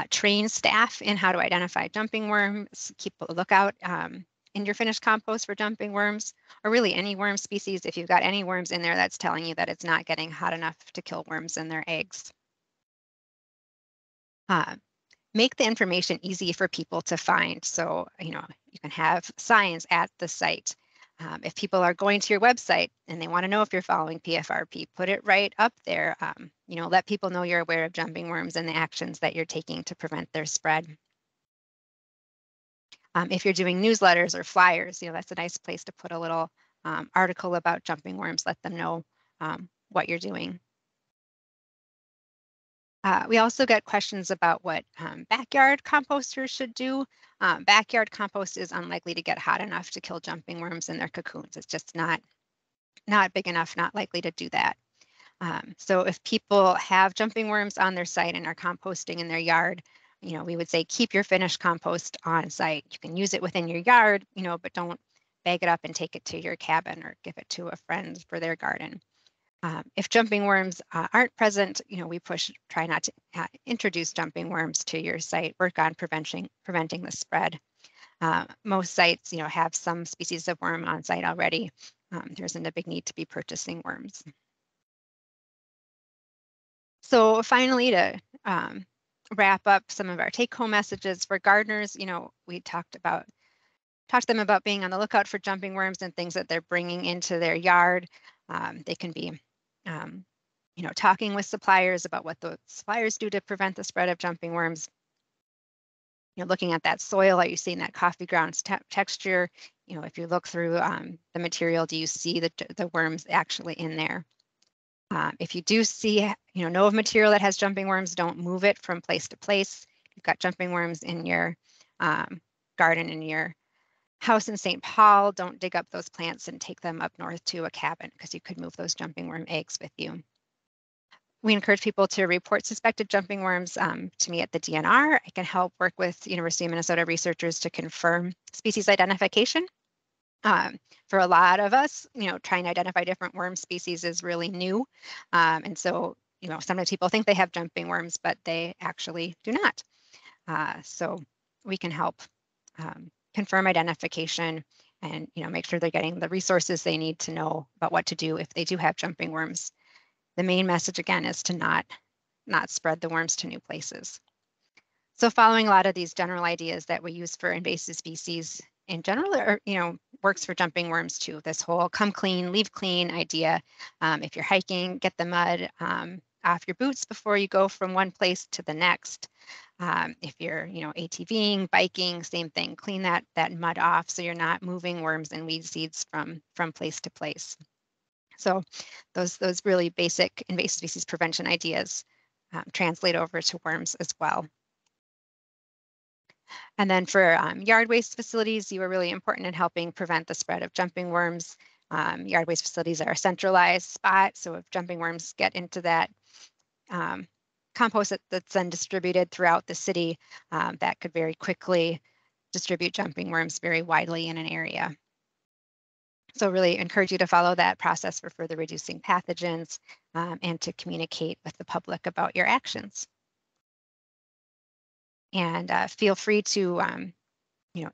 Train staff in how to identify jumping worms. Keep a lookout in your finished compost for jumping worms, or really any worm species. If you've got any worms in there, that's telling you that it's not getting hot enough to kill worms in their eggs. Make the information easy for people to find. So, you can have signs at the site. If people are going to your website and they want to know if you're following PFRP, put it right up there. Let people know you're aware of jumping worms and the actions that you're taking to prevent their spread. If you're doing newsletters or flyers, that's a nice place to put a little article about jumping worms, let them know what you're doing. We also get questions about what backyard composters should do. Backyard compost is unlikely to get hot enough to kill jumping worms in their cocoons. It's just not big enough, not likely to do that. So if people have jumping worms on their site and are composting in their yard, we would say keep your finished compost on site. You can use it within your yard, but don't bag it up and take it to your cabin or give it to a friend for their garden. If jumping worms aren't present, we try not to introduce jumping worms to your site. Work on preventing the spread. Most sites, have some species of worm on site already. There isn't a big need to be purchasing worms. So finally, to wrap up some of our take-home messages for gardeners, we talked to them about being on the lookout for jumping worms and things that they're bringing into their yard. They can be, talking with suppliers about what the suppliers do to prevent the spread of jumping worms. Looking at that soil, are you seeing that coffee grounds texture? If you look through the material, do you see the worms actually in there? If you do see, know of material that has jumping worms, don't move it from place to place. If you've got jumping worms in your garden, in your house in St. Paul, don't dig up those plants and take them up north to a cabin, because you could move those jumping worm eggs with you. We encourage people to report suspected jumping worms to me at the DNR. I can help work with University of Minnesota researchers to confirm species identification. For a lot of us, trying to identify different worm species is really new. And so, sometimes people think they have jumping worms, but they actually do not. So we can help confirm identification and, make sure they're getting the resources they need to know about what to do if they do have jumping worms. The main message, again, is to not spread the worms to new places. So following a lot of these general ideas that we use for invasive species in general, or, works for jumping worms too. This whole come clean, leave clean idea. If you're hiking, get the mud off your boots before you go from one place to the next. If you're, ATVing, biking, same thing, clean that mud off so you're not moving worms and weed seeds from place to place. So those really basic invasive species prevention ideas translate over to worms as well. And then for yard waste facilities, you are really important in helping prevent the spread of jumping worms. Yard waste facilities are a centralized spot, so if jumping worms get into that compost that's then distributed throughout the city, that could very quickly distribute jumping worms very widely in an area. So really encourage you to follow that process for further reducing pathogens and to communicate with the public about your actions. And feel free to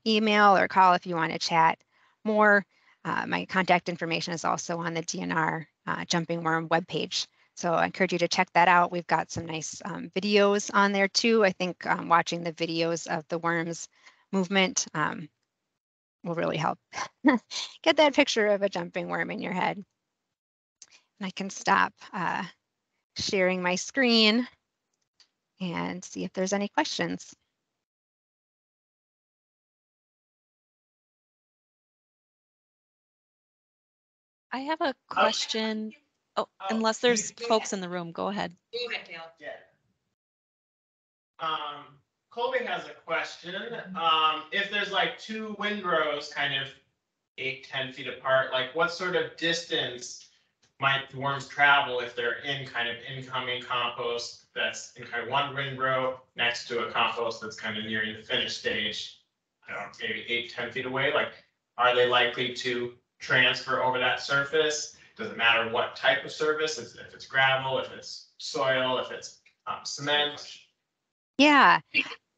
email or call if you want to chat more. My contact information is also on the DNR Jumping Worm webpage. So I encourage you to check that out. We've got some nice videos on there too. I think watching the videos of the worms movement will really help get that picture of a jumping worm in your head. And I can stop sharing my screen and see if there's any questions. I have a question. Oh, unless there's folks in the room, go ahead. Colby has a question. If there's like two windrows kind of 8-10 feet apart, like what sort of distance might the worms travel if they're in kind of incoming compost that's in kind of one windrow next to a compost that's kind of nearing the finished stage? I don't know, maybe 8-10 feet away. Like, are they likely to transfer over that surface? Does it matter what type of surface? If it's gravel, if it's soil, if it's cement? Yeah,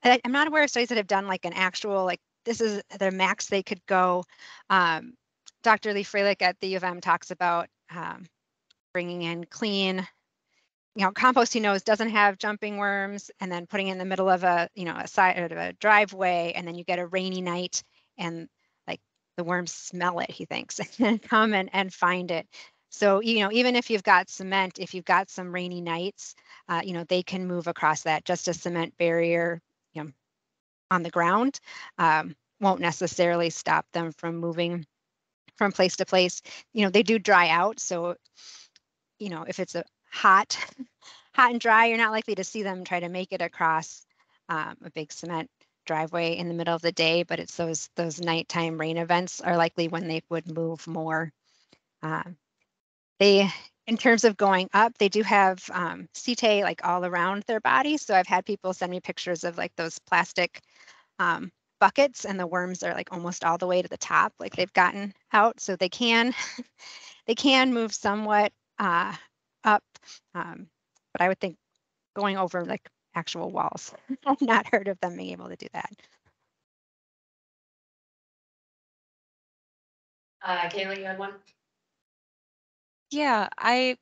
I'm not aware of studies that have done like an actual, like this is the max they could go. Dr. Lee Freilich at the U of M talks about bringing in clean, compost he knows doesn't have jumping worms, and then putting in the middle of a side of a driveway, and then you get a rainy night and like the worms smell it, he thinks, and come and find it. So, even if you've got cement, if you've got some rainy nights, they can move across that. Just a cement barrier, on the ground won't necessarily stop them from moving from place to place. They do dry out. So, if it's a hot and dry, you're not likely to see them try to make it across a big cement driveway in the middle of the day, but it's those nighttime rain events are likely when they would move more. In terms of going up, they do have setae like all around their body. So I've had people send me pictures of like those plastic buckets, and the worms are like almost all the way to the top, like they've gotten out. So they can move somewhat up, but I would think going over like actual walls. I've not heard of them being able to do that. Kayla, you had one? Yeah, I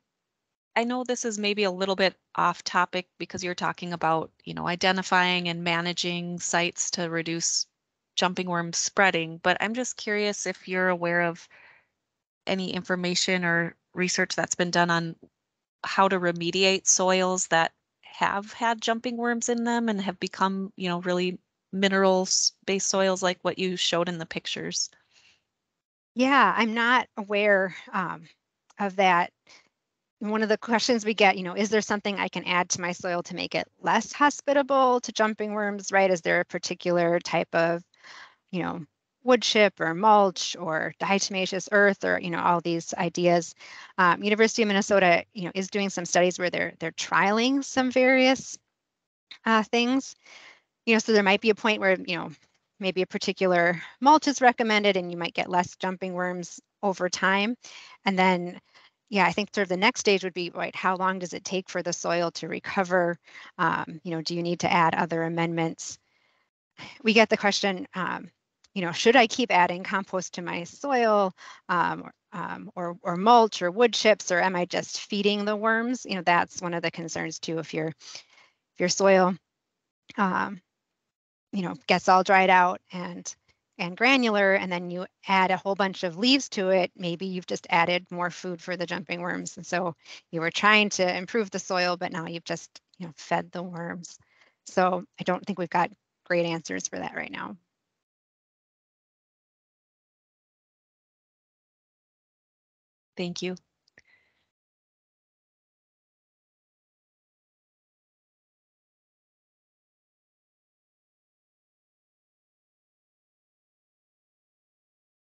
know this is maybe a little bit off topic because you're talking about, identifying and managing sites to reduce jumping worm spreading, but I'm just curious if you're aware of any information or research that's been done on how to remediate soils that have had jumping worms in them and have become, really minerals-based soils like what you showed in the pictures. Yeah, I'm not aware of that. One of the questions we get, is there something I can add to my soil to make it less hospitable to jumping worms, right? Is there a particular type of, wood chip or mulch or diatomaceous earth, or, all these ideas? University of Minnesota, is doing some studies where they're trialing some various things. So there might be a point where, maybe a particular mulch is recommended and you might get less jumping worms over time. And then, yeah, I think sort of the next stage would be, right, how long does it take for the soil to recover? Do you need to add other amendments? We get the question, should I keep adding compost to my soil, or mulch or wood chips, or am I just feeding the worms? That's one of the concerns too. If your soil, gets all dried out and granular, and then you add a whole bunch of leaves to it, maybe you've just added more food for the jumping worms. And so you were trying to improve the soil, but now you've just, fed the worms. So I don't think we've got great answers for that right now. Thank you.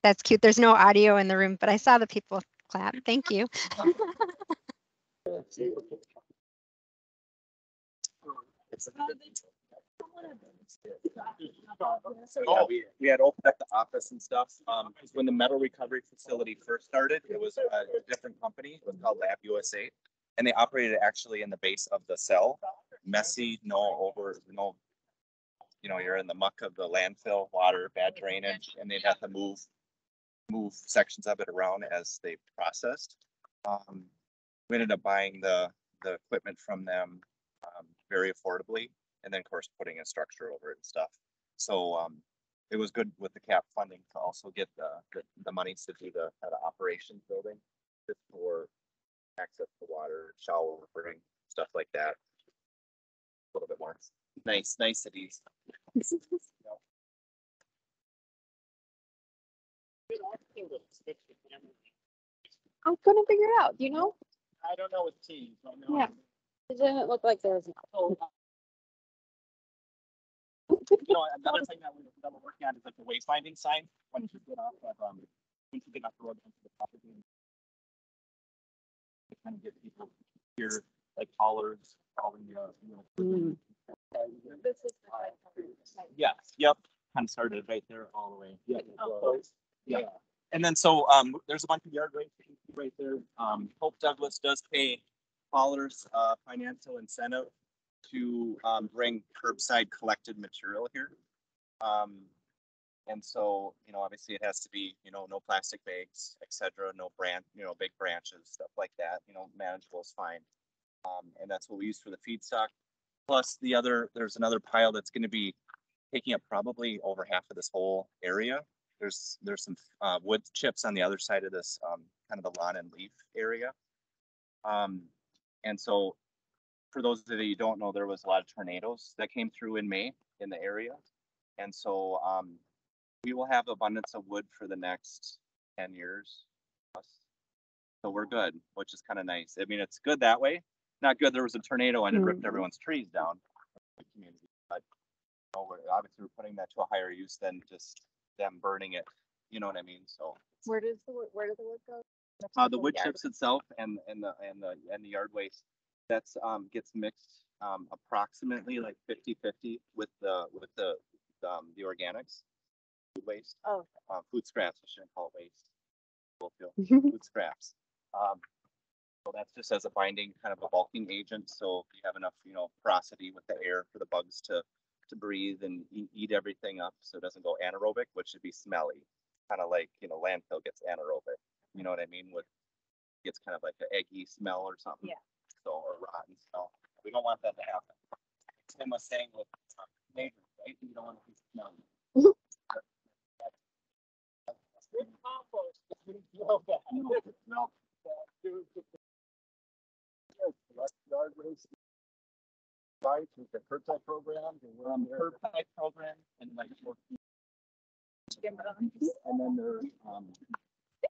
That's cute. There's no audio in the room, but I saw the people clap. Thank you. So yeah, we had opened up the office and stuff. 'Cause when the metal recovery facility first started, it was a different company. It was called Lab USA. And they operated actually in the base of the cell. Messy, no, you're in the muck of the landfill, water, bad drainage, and they'd have to move sections of it around as they processed. We ended up buying the equipment from them very affordably, and then of course putting a structure over it and stuff. So it was good with the cap funding to also get the monies to do the operations building, just for access to water, showering, stuff like that. A little bit more niceties. I'm gonna figure it out, you know? I don't know with teams. Yeah. It didn't look like there was an Another thing that we're working on is like the wayfinding sign once you get off of once you get off the road onto the property. To kind of get people here, like haulers, hauling This is yeah, yep. Kind of started right there all the way. Yeah. Yeah. And then so there's a bunch of yard waste right there. Hope Douglas does pay haulers financial incentive to bring curbside collected material here. And so, obviously it has to be, no plastic bags, etc., no big branches, stuff like that, manageable is fine. And that's what we use for the feedstock. Plus there's another pile that's going to be taking up probably over half of this whole area. There's some wood chips on the other side of this kind of the lawn and leaf area. And so for those of you who don't know, there was a lot of tornadoes that came through in May in the area. And so we will have abundance of wood for the next 10 years. So we're good, which is kind of nice. I mean, it's good that way. Not good. There was a tornado and it ripped everyone's trees down. But obviously we're putting that to a higher use than just them burning it. You know what I mean? So where did the wood go? The wood chips itself and the yard waste that's gets mixed approximately like 50-50 with the organics, food waste. Oh, food scraps. I shouldn't call it waste. Food scraps. So that's just as a binding, kind of a bulking agent. So you have enough, porosity with the air for the bugs to breathe and eat everything up, so it doesn't go anaerobic, which should be smelly, kind of like landfill gets anaerobic. You know what I mean? Gets kind of like an eggy smell or something. Yeah. So or rotten smell. We don't want that to happen. Tim was saying with neighbors, right? You don't want to be smelly. Yard waste. Right, with the curbside program, curbside program, and like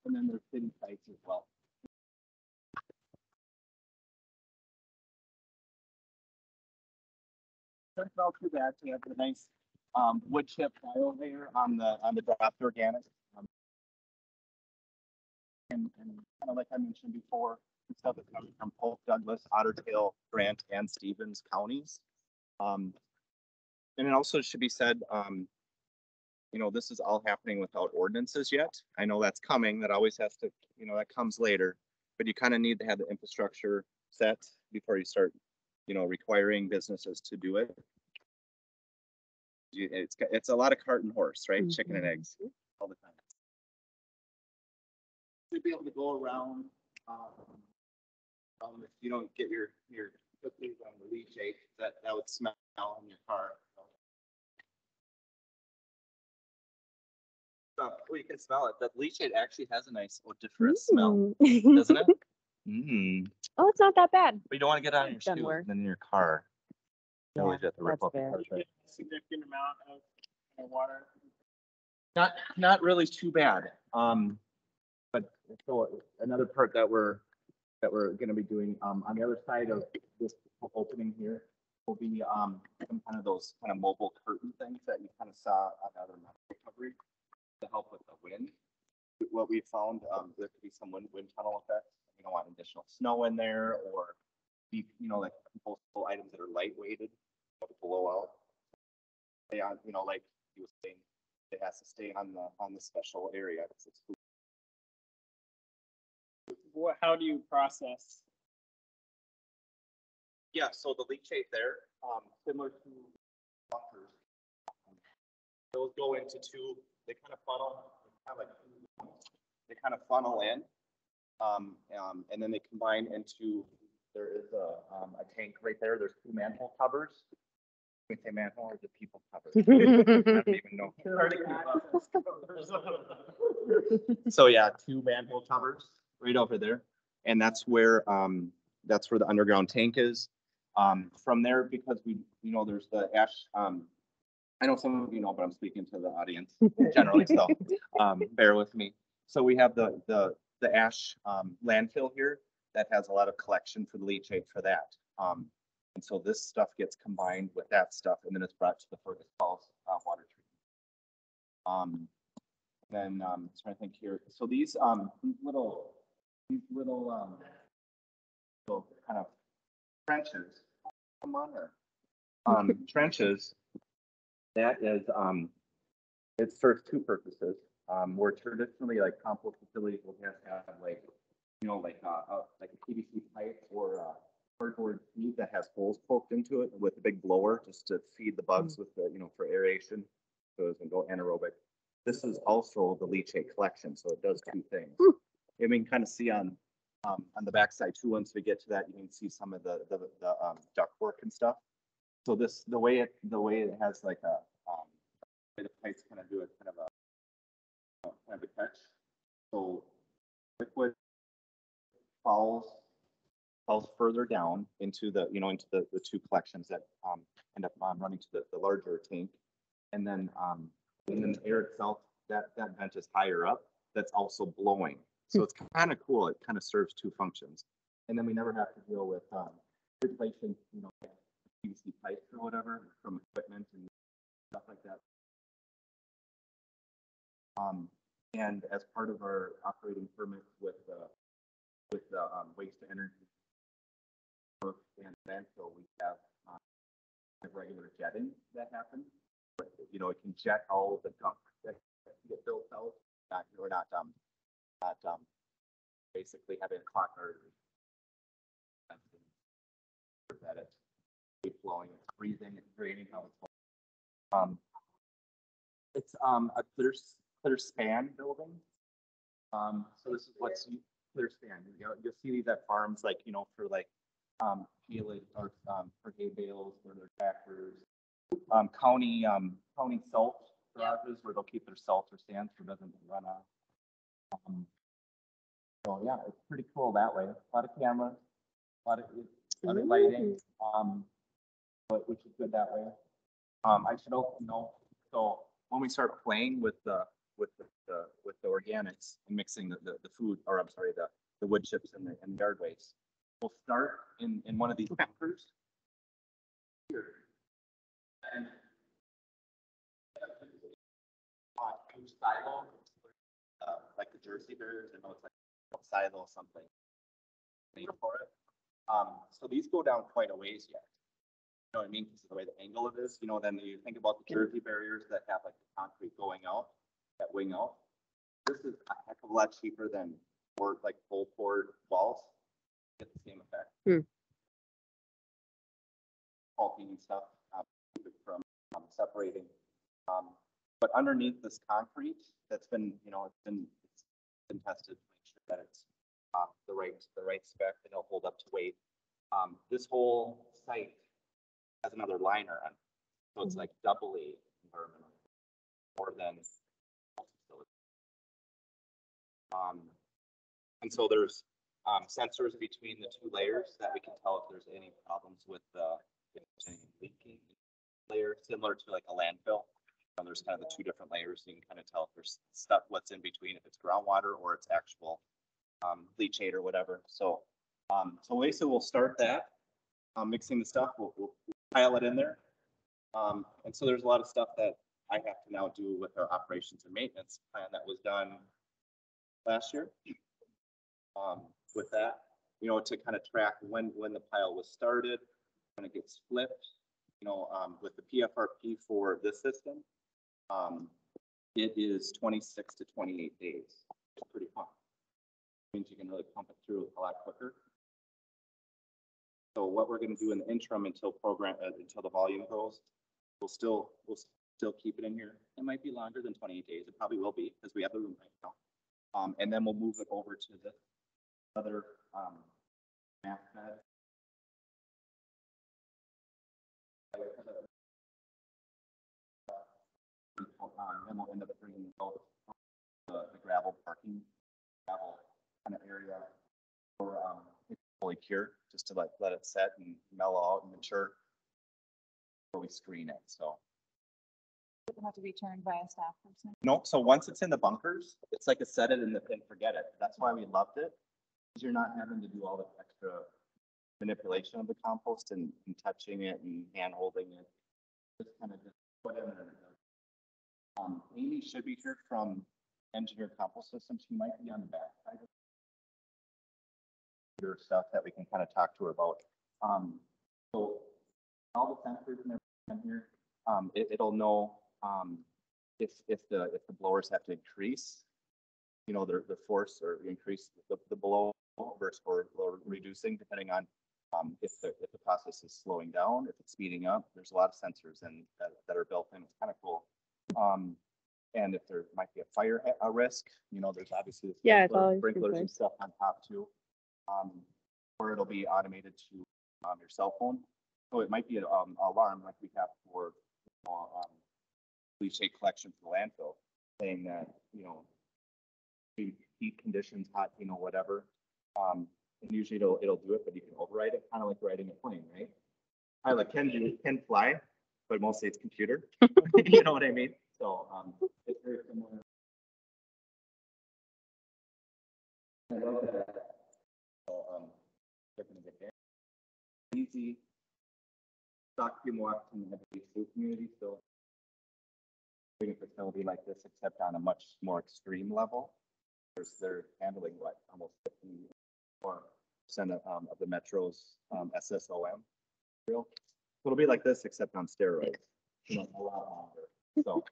and then there's city sites as well. Doesn't smell too bad. So you have the nice wood chip tile there on the dropped organic. And kind of like I mentioned before, the stuff is coming from Polk, Douglas, Otter Tail, Grant, and Stevens counties. And it also should be said, this is all happening without ordinances yet. I know that's coming. That always has to, that comes later. But you kind of need to have the infrastructure set before you start, requiring businesses to do it. It's a lot of cart and horse, right? Chicken and eggs all the time. To be able to go around, if you don't get your cookies on the leachate, that would smell in your car. Well, you can smell it. That leachate actually has a nice odoriferous smell, doesn't it? Oh, it's not that bad. But you don't want to get on your shoe and then in your car. You always have to rip off the car. Significant amount of water. Not really too bad. But so another part that we're going to be doing on the other side of this opening here will be some kind of those kind of mobile curtain things that you kind of saw on the other recovery to help with the wind. What we found, there could be some wind tunnel effects. You don't want additional snow in there or like compostable items that are lightweighted to blow out. stay on, you know, like he was saying, it has to stay on the special area. It's food. How do you process? Yeah, so the leachate there, similar to bunkers, those go into two, they kind of funnel, they kind of funnel in, and then they combine into, there is a tank right there, there's two manhole covers. We say manhole or the people covers? I don't even know. So yeah, two manhole covers right over there, and that's where the underground tank is. From there, because we, you know, there's the ash. I know some of you know, but I'm speaking to the audience generally, so bear with me. So we have the ash landfill here that has a lot of collection for the leachate for that. And so this stuff gets combined with that stuff, and then it's brought to the Fergus Falls water treatment. Then I'm trying to think here. So these little kind of trenches. Come on there. Trenches. That is it serves two purposes. Where traditionally, like compost facilities will have like, you know, like a PVC pipe or cardboard tube that has holes poked into it with a big blower just to feed the bugs with the, you know, for aeration, so it doesn't go anaerobic. This is also the leachate collection, so it does two things. And we can kind of see on the backside too. Once we get to that, you can see some of the ductwork and stuff. So this the way it has like a the pipes kind of do it kind of a catch. So liquid falls further down into the, you know, into the two collections that end up running to the larger tank, and then the air itself, that vent is higher up, that's also blowing. So it's kind of cool. It kind of serves two functions, and then we never have to deal with replacing, you know, PVC pipes or whatever from equipment and stuff like that. And as part of our operating permit with the waste to energy and landfill, we have regular jetting that happens. But, you know, it can jet all the gunk that get built out. We're not basically having a clock or that it's flowing, it's freezing, it's draining how it's flowing. It's a clear span building. So this is what's clear span. You'll see these at farms, like, you know, for like peelage or for hay bales or their tractors. County salt garages where they'll keep their salt or sand so it doesn't run out. So yeah, it's pretty cool that way. A lot of cameras, a lot of lighting, but which is good that way. I should also know, so when we start playing with the organics and mixing the food, or I'm sorry, the wood chips and the yard waste, we'll start in one of these bunkers here. And silo, like the Jersey barriers, I know it's like silo something for it. So these go down quite a ways yet. You know what I mean? Because of the way the angle it is, you know, then you think about the Jersey barriers that have like the concrete going out, that wing out. This is a heck of a lot cheaper than like full poured walls. Get the same effect. Faulting and stuff from separating. But underneath this concrete, that's been, you know, it's been tested to make sure that it's the right spec and it'll hold up to weight. This whole site has another liner on it, so it's like doubly environmental, more than most facilities. And so there's sensors between the two layers that we can tell if there's any problems with any leaking layer, similar to like a landfill. There's kind of the two different layers. You can kind of tell if there's stuff what's in between, if it's groundwater or it's actual leachate or whatever. So basically we'll start that mixing the stuff. We'll pile it in there. And so there's a lot of stuff that I have to now do with our operations and maintenance plan that was done last year. With that, you know, to kind of track when the pile was started, when it gets flipped, you know, with the PFRP for this system, it is 26 to 28 days. It's pretty fun. Means you can really pump it through a lot quicker. So what we're going to do in the interim until the volume goes, we'll still keep it in here. It might be longer than 28 days. It probably will be because we have the room right now. And then we'll move it over to the other math bed. And we'll end up bringing the gravel parking, gravel kind of area for fully cured, just to let it set and mellow out and mature before we screen it. So It doesn't have to be turned by a staff person. no, so once it's in the bunkers, it's like a set it and forget it. That's why we loved it. Because you're not having to do all the extra manipulation of the compost and touching it and hand holding it. Just kind of just put it in there. Amy should be here from Engineered Compost Systems. She might be on the back side of your stuff that we can kind of talk to her about. So all the sensors and everything here, it'll know if the blowers have to increase, you know, the force or increase the blow versus or reducing depending on if the process is slowing down, if it's speeding up. There's a lot of sensors that are built in. It's kind of cool. And if there might be a fire risk, you know, there's obviously the sprinklers and stuff on top too. Or it'll be automated to your cell phone. So it might be an alarm like we have for leachate collection for landfill, saying that, you know, heat conditions, hot, you know, whatever. And usually it'll do it, but you can override it, kind of like riding a plane, right? Pilot can fly, but mostly it's computer. You know what I mean? So it's very similar. I love that. So they're gonna get there. Easy. Stock walk in the food community, so bring a facility like this, except on a much more extreme level. They're handling what almost 54% of the metro's SSOM. So it'll be like this, except on steroids. You know, a lot longer. So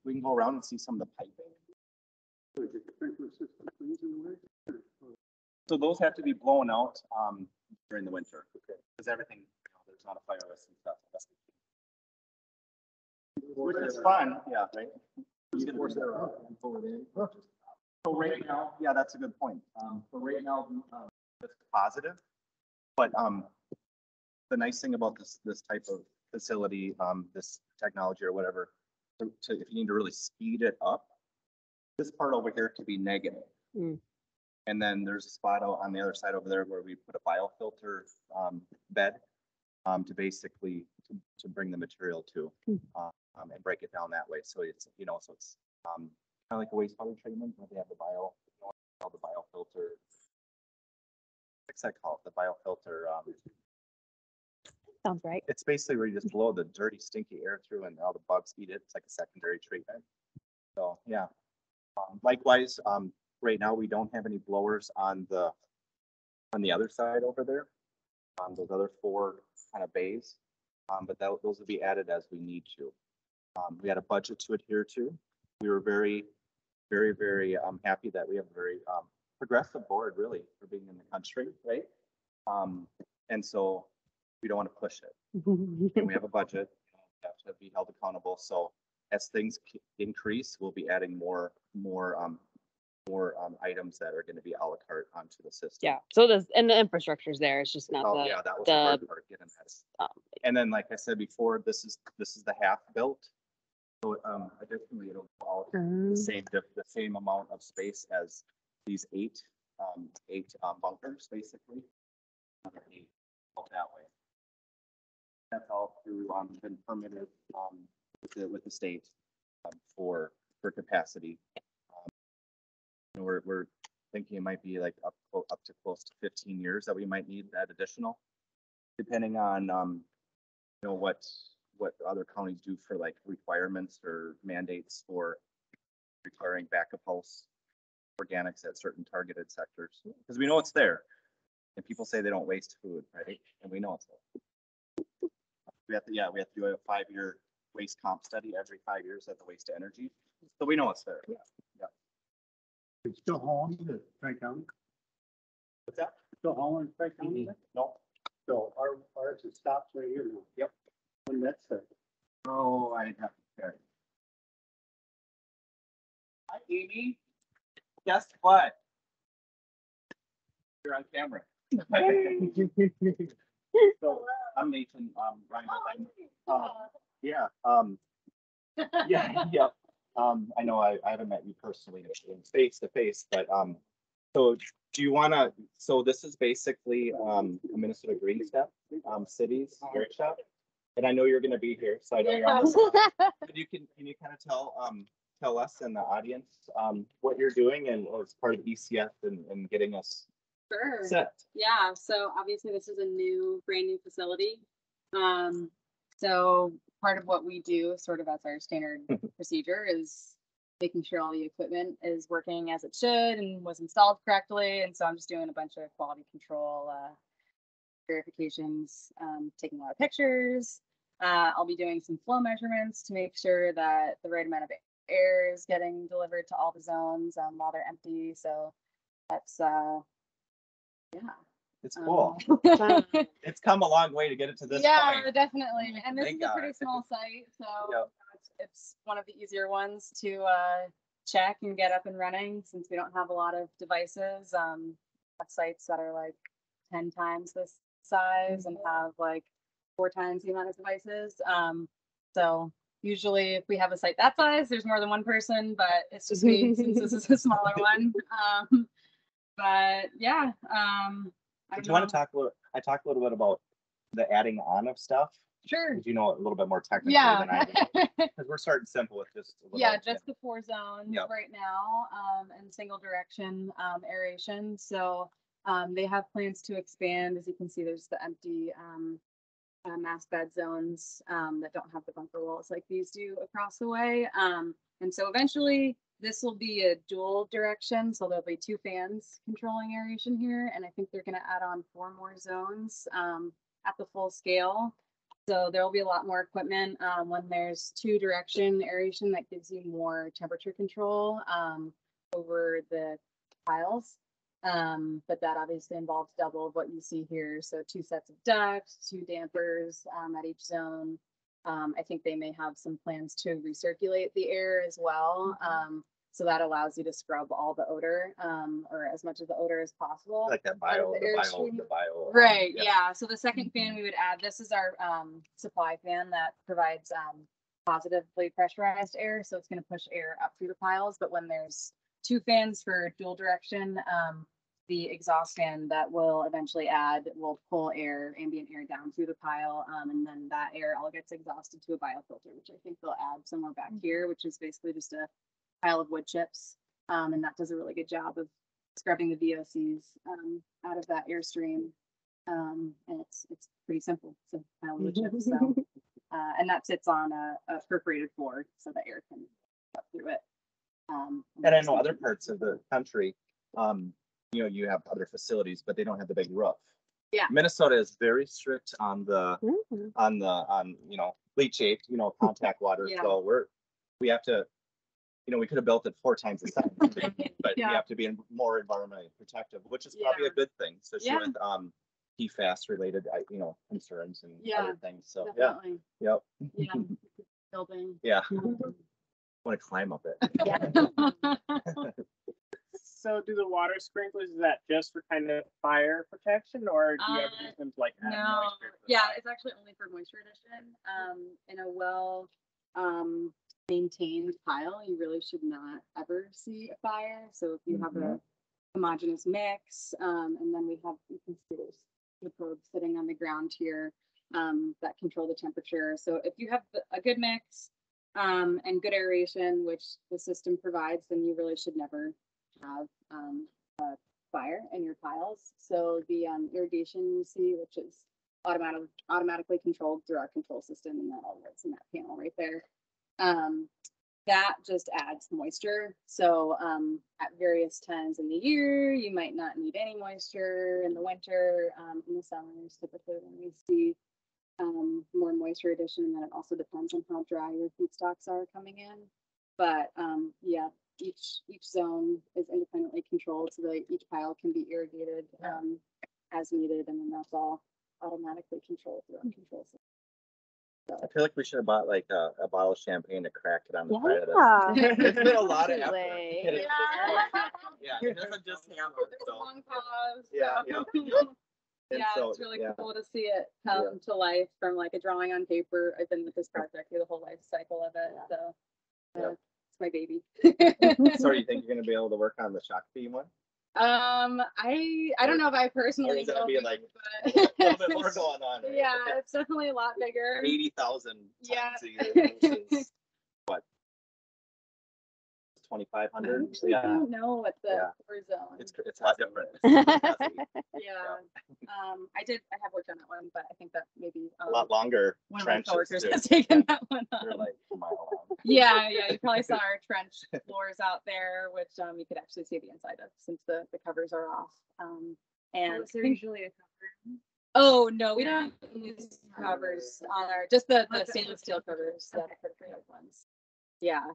we can go around and see some of the piping. So those have to be blown out during the winter because everything, you know, there's not a fire risk and stuff. Which is fun, yeah, right? So right now, yeah, that's a good point. So right now, it's positive, but the nice thing about this type of facility, this technology or whatever, if you need to really speed it up, this part over here could be negative. And then there's a spot out on the other side over there where we put a biofilter bed to basically to bring the material to and break it down that way. So it's, you know, so it's kind of like a wastewater treatment where they have the biofilter. What's that called? The biofilter. Sounds right. It's basically where you just blow the dirty, stinky air through and all the bugs eat it. It's like a secondary treatment. So yeah. Likewise, right now we don't have any blowers on the other side over there. Those other 4 kind of bays, but those will be added as we need to. We had a budget to adhere to. We were very, very, very happy that we have a very progressive board, really, for being in the country, right? And so we don't want to push it. And we have a budget, we have to be held accountable. So as things increase, we'll be adding more items that are going to be a la carte onto the system. Yeah. So and the infrastructure's there. It's just not Oh, the, yeah, that was the hard part, getting that. um, And then, like I said before, this is the half built. So additionally, it'll all the same amount of space as these eight bunkers, basically. That way. That's all through been permitted with the state for capacity. And we're thinking it might be like up to close to 15 years that we might need that additional, depending on you know what other counties do for like requirements or mandates for requiring back-of house organics at certain targeted sectors, because we know it's there and people say they don't waste food, right? And we know it's there. We have to do a 5-year waste comp study every 5 years at the waste to energy. So we know it's there. Yeah. It's still hauling to Frank County? What's that? Still hauling to Frank County? No. So ours it stops right here now. Yep. When that's it. Oh, I didn't have to compare. Hi, Amy. Guess what? You're on camera. So I'm Nathan, Reinbold. Yeah, yeah. I know I haven't met you personally face to face, but so do you wanna, so this is basically a Minnesota GreenStep cities workshop. And I know you're gonna be here, so I know you're on this. But can you kind of tell us and the audience what you're doing and as part of ECF and getting us Sure. set? Yeah, so obviously this is a brand new facility. So part of what we do sort of as our standard procedure is making sure all the equipment is working as it should and was installed correctly. And so I'm just doing a bunch of quality control verifications, taking a lot of pictures. I'll be doing some flow measurements to make sure that the right amount of air is getting delivered to all the zones while they're empty. So that's yeah. It's cool. It's come a long way to get it to this Yeah, point. definitely. And this Thank is a pretty God. small site, so Yep. it's one of the easier ones to check and get up and running since we don't have a lot of devices. Have sites that are like 10 times this size and have like 4 times the amount of devices. So usually if we have a site that size, there's more than one person, but it's just me since this is a smaller one. But yeah, Do you want to talk a little? I talked a little bit about the adding on of stuff. Sure. Because you know a little bit more technically Yeah. than I do. Because we're starting simple with just a little. Yeah, just the 4 zones Yep. right now, and single direction aeration. So they have plans to expand. As you can see, there's the empty mass bed zones that don't have the bunker walls like these do across the way. And so eventually this will be a dual direction. So there'll be 2 fans controlling aeration here. And I think they're going to add on 4 more zones at the full scale. So there'll be a lot more equipment when there's 2 direction aeration that gives you more temperature control over the piles. But that obviously involves double of what you see here. So 2 sets of ducts, 2 dampers at each zone. I think they may have some plans to recirculate the air as well. So that allows you to scrub all the odor or as much of the odor as possible. Like that the bio. Right. Yeah. So the second fan we would add, this is our supply fan that provides positively pressurized air. So it's going to push air up through the piles. But when there's 2 fans for dual direction, the exhaust fan that will eventually add will pull ambient air down through the pile. And then that air all gets exhausted to a biofilter, which I think they'll add somewhere back here, which is basically just a pile of wood chips. And that does a really good job of scrubbing the VOCs out of that airstream. And it's pretty simple. It's a pile of wood chips. So, and that sits on a perforated floor so the air can go through it. And I know other parts of the country, you have other facilities, but they don't have the big roof. Yeah. Minnesota is very strict on the leachate, contact water. Yeah. So we have to, we could have built it 4 times the size, but we have to be more environmentally protective, which is probably a good thing, especially with PFAS related, concerns and other things. So definitely. Yep. Yeah. Building. Yeah. Want to climb up it. Yeah. So do the water sprinklers, is that just for kind of fire protection or do you ever use them to like add No, moisture? yeah, it's actually only for moisture addition. In a well maintained pile, you really should not ever see a fire. So if you have a homogeneous mix, and then we have, you can see there's the probes sitting on the ground here that control the temperature. So if you have a good mix and good aeration, which the system provides, then you really should never have a fire in your piles. So the irrigation you see, which is automatically controlled through our control system, and that all works in that panel right there. That just adds moisture. So at various times in the year, you might not need any moisture in the winter. In the summers, typically when we see more moisture addition, and then it also depends on how dry your feedstocks are coming in. But yeah, each zone is independently controlled, so that each pile can be irrigated as needed, and then that's all automatically controlled through our control system. I feel like we should have bought like a bottle of champagne to crack it on the side of Yeah. this. It's been a lot of effort. Absolutely. Yeah, it doesn't just happen. So. Long pause. Yeah, yeah. And Yeah, so, it's really yeah. cool to see it come to life from like a drawing on paper. I've been with this project through the whole life cycle of it, so Yeah. it's my baby. So you think you're gonna be able to work on the shock beam one? I don't know if I Or personally is that will be be, like but a little bit more going on? Right? yeah, it's definitely a lot bigger. 80,000 tons Yeah. a year versus what? 2,500. I Yeah, don't know what the Yeah. core zone. it's a lot different. Yeah. I have worked on that one, but I think that maybe A lot longer one of my trenches. coworkers too. has taken Yeah. that one They're on. like a mile long. Yeah, you probably saw our trench floors out there, which you could actually see the inside of since the covers are off. And Is there usually a cover? oh no, we don't use covers on our just the stainless steel covers, the perforated ones. Yeah.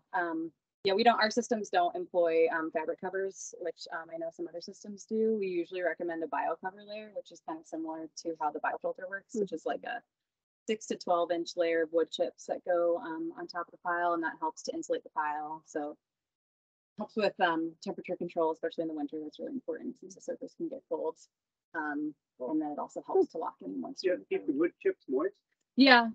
Yeah, we don't. Our systems don't employ fabric covers, which I know some other systems do. We usually recommend a bio cover layer, which is kind of similar to how the biofilter works, which is like a 6 to 12-inch layer of wood chips that go on top of the pile, and that helps to insulate the pile. So helps with temperature control, especially in the winter. That's really important since the surface can get cold. And then it also helps to lock in moisture. Keep the wood chips moist. Yeah.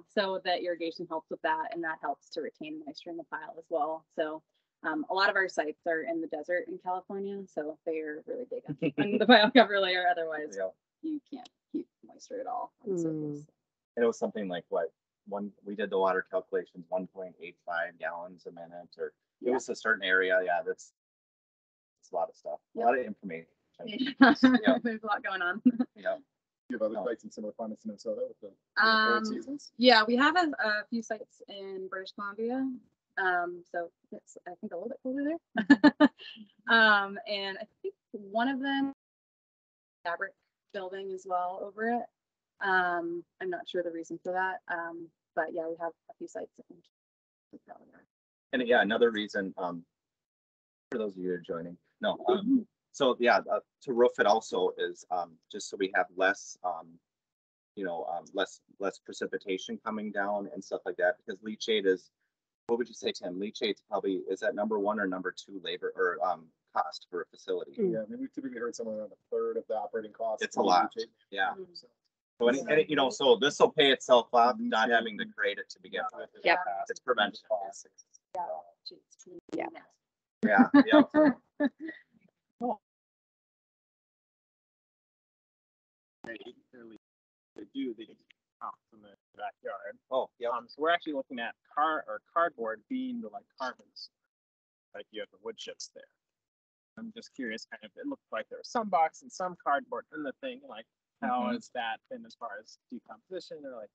So the irrigation helps with that, and that helps to retain moisture in the pile as well. So a lot of our sites are in the desert in California, so they are really big on the pile cover layer. Otherwise, Yeah. you can't keep moisture at all on the surface. It was something like what we did the water calculations 1.85 gallons a minute, or it was a certain area. Yeah, it's a lot of stuff, a lot of information. Yeah. There's a lot going on. Yeah. You have other sites in similar climates in Minnesota with the Um, cold seasons? Yeah, we have a few sites in British Columbia. So it's I think a little bit colder there. And I think one of them fabric building as well over it. I'm not sure the reason for that. But yeah, we have a few sites. I think. And yeah, another reason, for those of you who are joining, no, so yeah, to roof it also is, just so we have less, less precipitation coming down and stuff like that, because leachate is, what would you say, Tim? Leachate's probably, is that number 1 or number 2 labor or, cost for a facility? Yeah, I mean, we've typically heard somewhere around a third of the operating costs. It's a lot, yeah. So, so this will pay itself off, not having to create it to begin with. Yep. It's prevention. Yeah. Yeah, yeah. They do the compost in the backyard. Oh, yeah. So we're actually looking at cardboard being the like carbons, like you have the wood chips there. I'm just curious, kind of, it looked like there was some box and some cardboard in the thing, like how has that been as far as decomposition or like?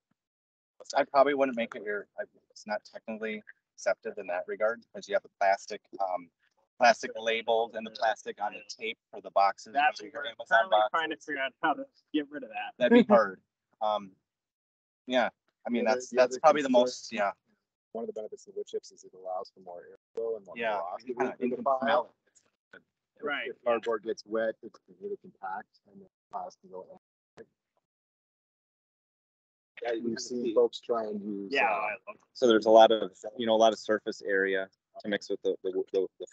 I probably wouldn't make it here. It's not technically accepted in that regard because you have the plastic labels and the plastic on the tape for the boxes. That's your what we're Amazon currently boxes. trying to figure out how to get rid of that. That'd be hard. Yeah, I mean, Yeah, that's probably the concern- most, yeah. One of the benefits of wood chips is it allows for more airflow and more Yeah, velocity you kinda- through you the can smell pile. Right, If cardboard gets wet, it's really compact and the piles can go in. Yeah, we've seen folks try and use. Yeah, I love So there's a lot of surface area to mix with the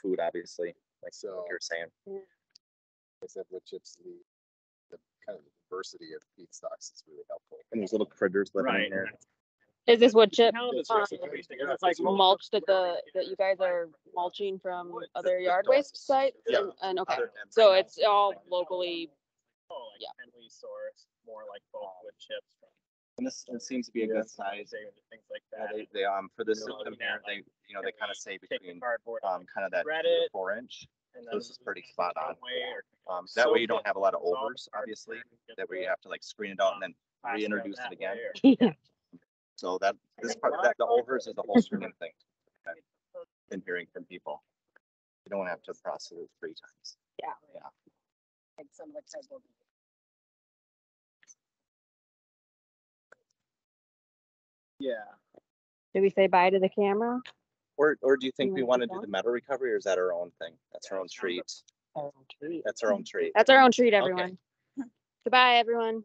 food, obviously, like So- you're saying. I said wood chips, the kind of diversity of feedstocks is really helpful. And there's little critters living Right. in there. Is this wood chip How does it's like mulch that you guys are mulching from other yard waste sites? Yeah. And okay, Other than- so it's all locally. Yeah. Can we source more like bulk wood chips from And this seems to be a good size. things like Yeah, that? they for this You know, system yeah, here, like, they kind of say Take the between cardboard, kind of that shred 2 to it, 4 inch. and So this is pretty then spot one on. way or That way you soak don't it, have a lot of dissolve the overs, obviously. cardboard, That way you get have to like screen it out and then the reintroduce plastic it out again. that way. So that this part, that the overs is a whole screening thing. I've been hearing from people. You don't have to process it 3 times. Yeah. Yeah. Like some of the cardboard. Yeah. Did we say bye to the camera? Or do you think You we wanna want to keep do the going? metal recovery, or is that our own thing? That's our own treat. Our own treat. That's our own treat. That's our own treat, Okay. everyone. Goodbye, everyone.